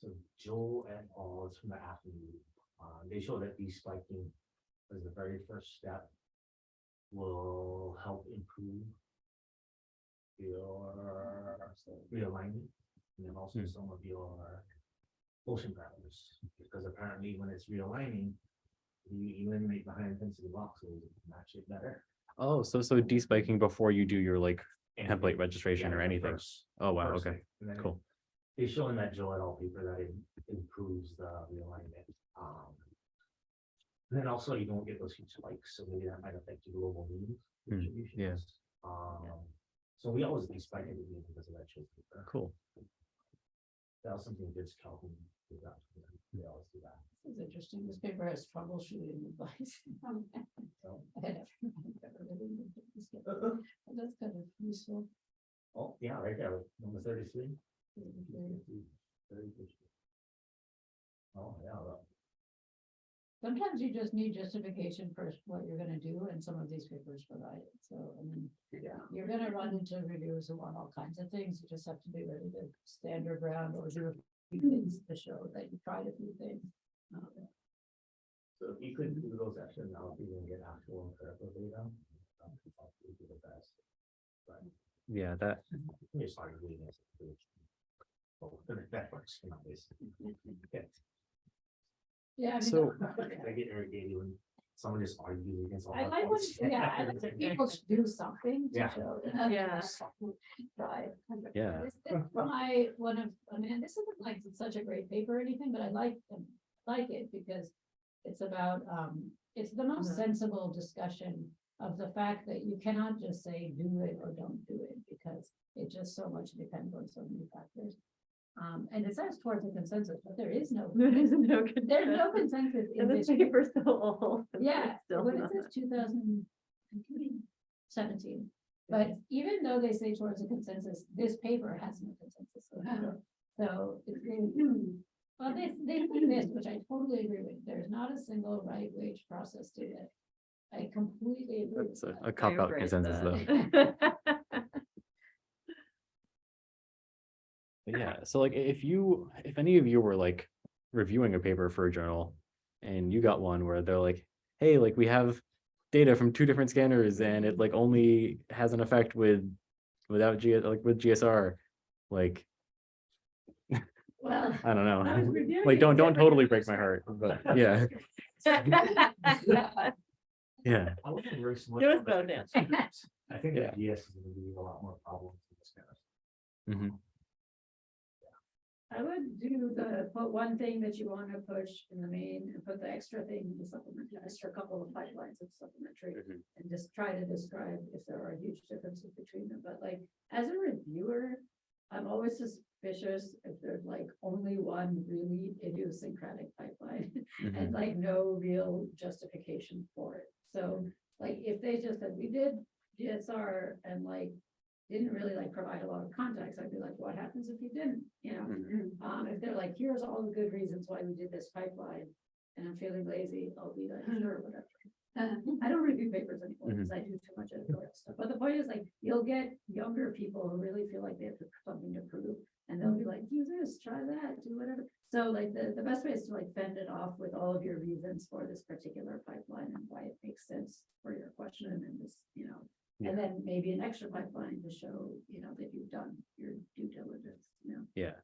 S3: So Joe et al. Is from the afternoon. They show that de-spiking as the very first step will help improve your realignment and then also some of your motion parameters. Because apparently when it's realigning, you eliminate the high intensity voxels and match it better.
S2: Oh, so despiking before you do your like template registration
S3: Yeah,
S2: or
S3: the
S2: anything.
S3: first-
S2: Oh, wow,
S3: first
S2: okay,
S3: thing. And then
S2: cool.
S3: They show in that Joe et al. Paper that it improves the realignment. And then also you don't get those huge spikes, so maybe that might affect your global mean distributions. So we always despike it because of that Joe paper.
S2: Cool.
S3: That was something that's Calvin did that. We always do that.
S1: This is interesting. This paper has troubleshooting advice.
S3: So,
S1: I never really looked at this yet, but that's kind of useful.
S3: oh, yeah, right there, number 33.
S1: Very good.
S3: Very good. Oh, yeah, well,
S1: Sometimes you just need justification for what you're gonna do, and some of these papers provide it, so, I mean,
S3: yeah.
S1: you're gonna run into reviewers who want all kinds of things, you just have to be ready to stand your ground or do a few things to show that you tried a few things.
S3: So if you could do those extra analyses and get actual empirical data, would be the best. But
S2: Yeah, that,
S3: you start reading this. Oh, that works, you know, basically.
S1: Yeah, I mean,
S2: So-
S3: I get irritated when someone just argues against all.
S1: I
S3: our
S1: like when,
S3: points.
S1: yeah, I like when people should do something to
S3: Yeah.
S1: show.
S4: Yeah.
S1: Right.
S2: Yeah.
S1: I mean, this isn't like such a great paper or anything, but I like it because it's about, it's the most
S4: Mhm.
S1: sensible discussion of the fact that you cannot just say do it or don't do it, because it just so much depends on so many factors. And it says towards a consensus, but there is no,
S4: There is no.
S1: there's no consensus in
S4: And
S1: this.
S4: this paper's so old.
S1: Yeah,
S4: Still
S1: what it
S4: not.
S1: says 2017, but even though they say towards a consensus, this paper has no consensus. So, it's well, they think this, which I totally agree with, there's not a single right wage process to it. I completely agree.
S2: that's
S1: with
S2: a
S1: that.
S2: cop out
S4: embrace
S2: consensus though.
S4: that.
S2: But yeah, so like if any of you were like reviewing a paper for a journal and you got one where they're like, hey, like we have data from 2 different scanners and it like only has an effect without with GSR, like,
S1: Well.
S2: I don't
S1: I was
S2: know.
S1: reviewing
S2: Like
S1: it
S2: don't
S1: different
S2: totally
S1: than
S2: break my
S1: this
S2: heart,
S1: one.
S2: but yeah, yeah.
S3: I wasn't very smart.
S4: It was
S3: on the
S4: both, yeah.
S3: consensus. I think
S2: Yeah.
S3: that GS is gonna be a lot more problems in this kind of.
S2: Mhm.
S1: I would do put one thing that you want to push in the main and put the extra thing in the supplement, the extra couple of pipelines of supplementary.
S2: Mhm.
S1: And just try to describe if there are huge differences between them, but like, as a reviewer, I'm always suspicious if there's like only one really idiosyncratic pipeline. And
S2: Mhm.
S1: like no real justification for it. So like if they just said, we did GSR and like didn't really like provide a lot of context, I'd be like, what happens if you didn't, you know?
S2: Mhm.
S1: If they're like, here's all the good reasons why we did this pipeline, and I'm feeling lazy, I'll be like, sure, whatever. I don't review papers anymore because I do too much editorial stuff, but the point is like, you'll get younger people who really feel like they have something to prove. And they'll be like, do this, try that, do whatever. So like the best way is to like fend it off with all of your reasons for this particular pipeline and why it makes sense for your question and this, you know.
S2: Yeah.
S1: And then maybe an extra pipeline to show, you know, that you've done your due diligence, you know.
S2: Yeah.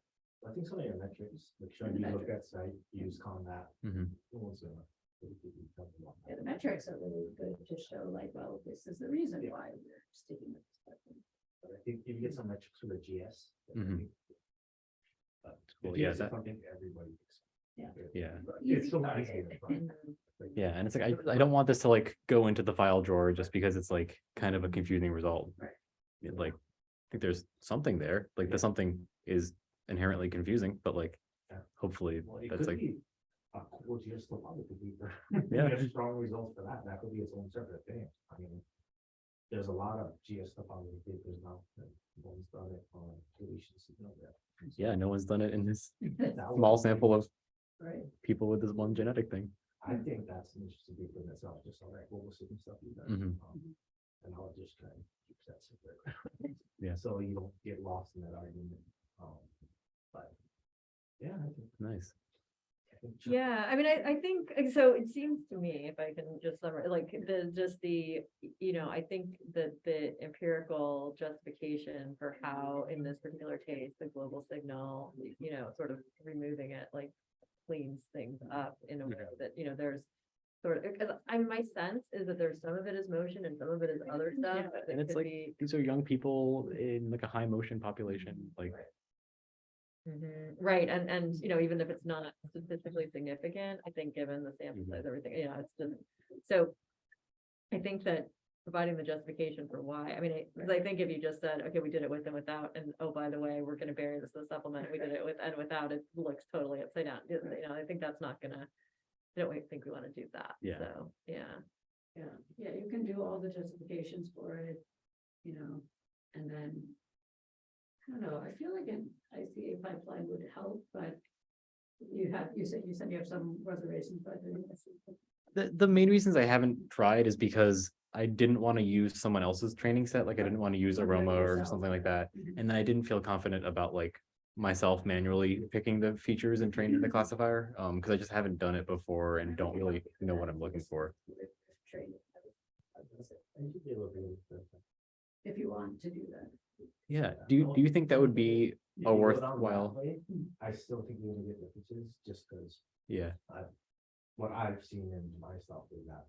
S3: I think some of your metrics, like showing you look at site, use combat.
S2: Mhm.
S1: Yeah, the metrics are really good to show like, well, this is the reason why we're sticking with this pipeline.
S3: But I think if you get some metrics for the GS.
S2: Mhm.
S3: But
S2: Cool,
S3: the
S2: yeah,
S3: GS is
S2: that-
S3: something everybody.
S1: Yeah.
S2: Yeah.
S3: It's still not easy to find.
S2: Yeah, and it's like I don't want this to like go into the file drawer just because it's like kind of a confusing result.
S1: Right.
S2: Like, I think there's something there, like the something is inherently confusing, but like,
S3: Yeah.
S2: hopefully
S3: Well, it
S2: that's
S3: could
S2: like,
S3: be a cool GS topology.
S2: Yeah.
S3: Get strong results for that. That could be its own separate thing. I mean, there's a lot of GS topology papers now. That no one's done it on deletion signal there.
S2: yeah, no one's done it in this
S3: That
S2: small
S3: would be-
S2: sample of
S1: Right.
S2: people with this one genetic thing.
S3: I think that's an interesting paper in itself, just all that global system stuff you done.
S2: Mhm.
S3: And I'll just try and keep that separate.
S2: Yeah.
S3: So you don't get lost in that argument. But yeah, I think.
S2: Nice.
S4: Yeah, I mean, I think, so it seems to me, if I can just summarize, like, I think that the empirical justification for how, in this particular case, the global signal, sort of removing it, like, cleans things up in a way that, there's sort of, because my sense is that there's some of it is motion and some of it is other stuff. that
S2: And it's
S4: could
S2: like,
S4: be-
S2: these are young people in like a high motion population, like,
S4: Mhm. Right, and even if it's not statistically significant, I think given the sample size, everything, it's just, so. I think that providing the justification for why, I mean, because I think if you just said, okay, we did it with and without, and oh, by the way, we're gonna bury this in the supplement, we did it with and without, it looks totally upside down, I think that's not gonna, I don't think we wanna do that,
S2: Yeah.
S4: so, yeah.
S1: Yeah, you can do all the justifications for it, and then. I don't know, I feel like an ICA pipeline would help, but you said you have some reservations, but.
S2: The main reasons I haven't tried is because I didn't want to use someone else's training set, like I didn't want to use Aroma or something like that. And then I didn't feel confident about like myself manually picking the features and training the classifier, because I just haven't done it before and don't really know what I'm looking for.
S1: If you want to do that.
S2: Yeah, do you think that would be
S3: If
S2: a
S3: you go down that
S2: worthwhile?
S3: way, I still think you're gonna get differences, just because
S2: Yeah,
S3: what I've seen in my stuff is that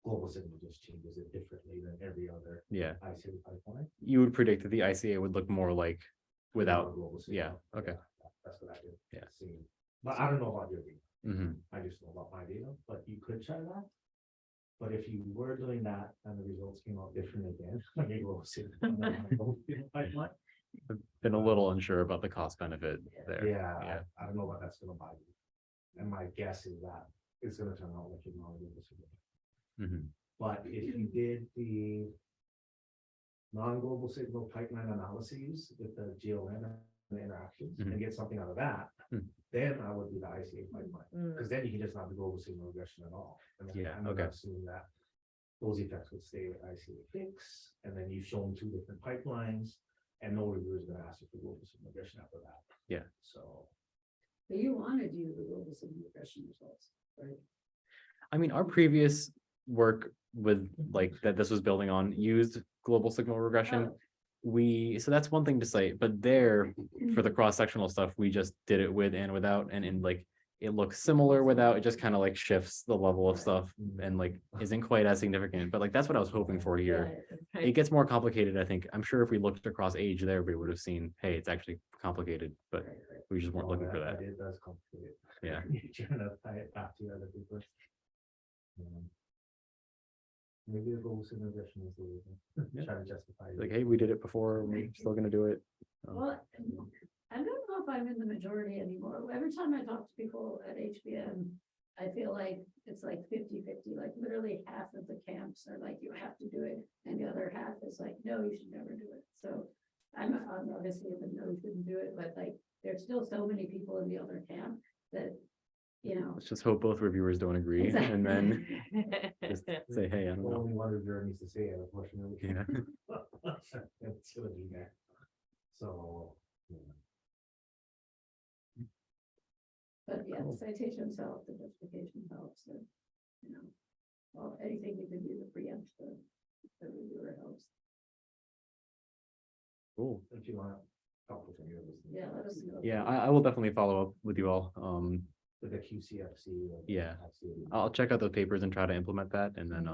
S3: global signal just changes it differently than every other
S2: yeah.
S3: ICA pipeline.
S2: You would predict that the ICA would look more like without,
S3: global
S2: yeah,
S3: signal.
S2: okay.
S3: That's what I did.
S2: Yeah.
S3: See. But I don't know about your data.
S2: hmm
S3: I just know about my data, but you could try that. But if you were doing that and the results came out different again, like a global signal pipeline,
S2: I've been a little unsure about the cost benefit there.
S3: yeah, I don't know what that's gonna buy you. And my guess is that it's gonna turn out like you know, global signal.
S2: Mhm.
S3: But if you did the non-global signal pipeline analyses with the GLN and the interactions and get something out of that,
S2: Mhm.
S3: then I would do the ICA pipeline,
S4: Mm.
S3: because then you can just not do global signal regression at all. And then
S2: Yeah,
S3: I'm gonna
S2: okay.
S3: assume that those effects would stay with ICA fix, and then you've shown two different pipelines, and no reviewer is gonna ask you for global signal regression after that.
S2: Yeah.
S3: So.
S1: But you wanted to use the global signal regression results, right?
S2: I mean, our previous work with like that this was building on used global signal regression.
S1: Oh.
S2: So that's one thing to cite, but there for the cross-sectional stuff, we just did it with and without, and in like it looks similar without, it just kind of like shifts the level of stuff and like isn't quite as significant, but like that's what I was hoping for here.
S1: Right.
S2: It gets more complicated, I think. I'm sure if we looked across age there, we would have seen, hey, it's actually complicated, but we just weren't looking for that.
S3: It does complicate.
S2: Yeah.
S3: You're trying to tie it back to other people. Maybe the global signal regression is the reason. Try to justify.
S2: Like, hey, we did it before, we're still gonna do it.
S1: Well, I don't know if I'm in the majority anymore. Every time I talk to people at HBM, I feel like it's like 50-50, like literally half of the camps are like, you have to do it. And the other half is like, no, you should never do it. So I'm obviously the no, you shouldn't do it, but like, there's still so many people in the other camp that, you know.
S2: Let's just hope both reviewers don't agree and then just say, hey, I don't know.
S3: Only one reviewer needs to say it, unfortunately.
S2: Yeah.
S3: It's gonna be there. So.
S1: But yeah, the citations help, the justification helps, and, you know, well, anything you can do to preempt the reviewer helps.
S2: Cool.
S3: If you want. Talk with any of us.
S1: Yeah, let us know.
S2: Yeah, I will definitely follow up with you all.
S3: With the QCFC.
S2: Yeah. I'll check out those papers and try to implement that, and then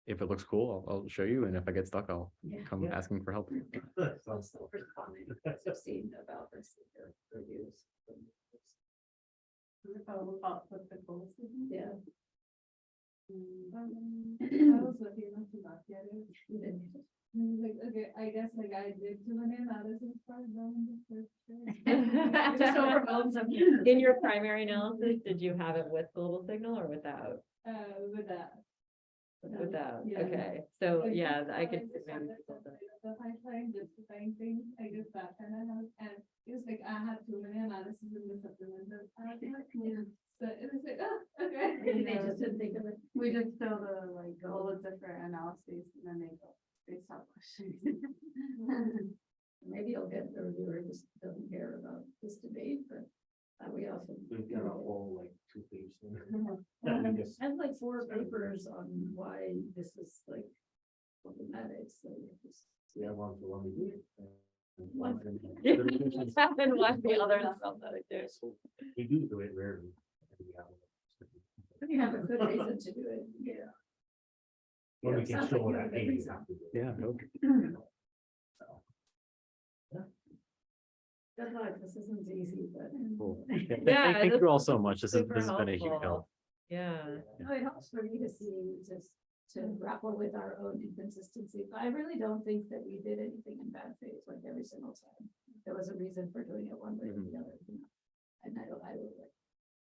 S2: if it looks cool, I'll show you, and if I get stuck, I'll
S1: Yeah.
S2: come asking for help.
S1: That's the first comment I've seen about this reviews.
S5: About what the goals is.
S1: Yeah.
S5: I was looking into that, yeah. Like, okay, I guess like I did do an analysis part down the first.
S4: Just overwhelmed some. In your primary analysis, did you have it with global signal or without?
S5: With that.
S4: Without,
S5: Yeah.
S4: okay, so
S5: Like,
S4: yeah, I
S5: just
S4: could.
S5: the pipeline, justifying things, I guess that kind of helped, and it was like, I had too many analysis in the supplemental. So it was like, oh, okay.
S1: They just didn't think of it.
S5: We just fill the, like, all the different analyses, and then they stop questioning.
S1: Maybe you'll get the reviewer who just doesn't care about this debate, but we also.
S3: We've got a whole like 2-page thing. that we just-
S1: And like 4 papers on why this is like problematic, so.
S3: We have one for one we do.
S1: One.
S4: And one the other stuff that I do.
S3: We do it rarely. We have
S1: If you have a good reason to do it, yeah.
S3: When we
S1: Yeah,
S3: can
S1: sounds
S3: show
S1: like you
S3: that,
S1: have a good
S3: hey, you
S1: reason.
S3: have to do it.
S2: Yeah, okay.
S1: Good luck, this isn't easy, but.
S2: Cool. Yeah,
S4: Yeah,
S2: thank
S4: this
S2: you all
S4: is
S2: so much. This has
S4: super
S2: been a huge
S4: helpful.
S2: help.
S4: Yeah.
S1: No, it helps for me to see, just to grapple with our own inconsistency. I really don't think that we did anything in bad faith, like every single time. There was a reason for doing it one way or the other, you know. And I would like,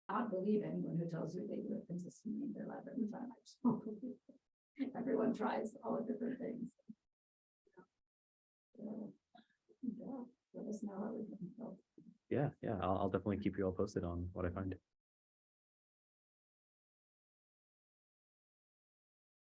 S1: I don't believe anyone who tells you they do it consistently in their lab every time. I just don't believe it. Everyone tries all the different things. So, yeah, let us know how we can help.
S2: Yeah, I'll definitely keep you all posted on what I find.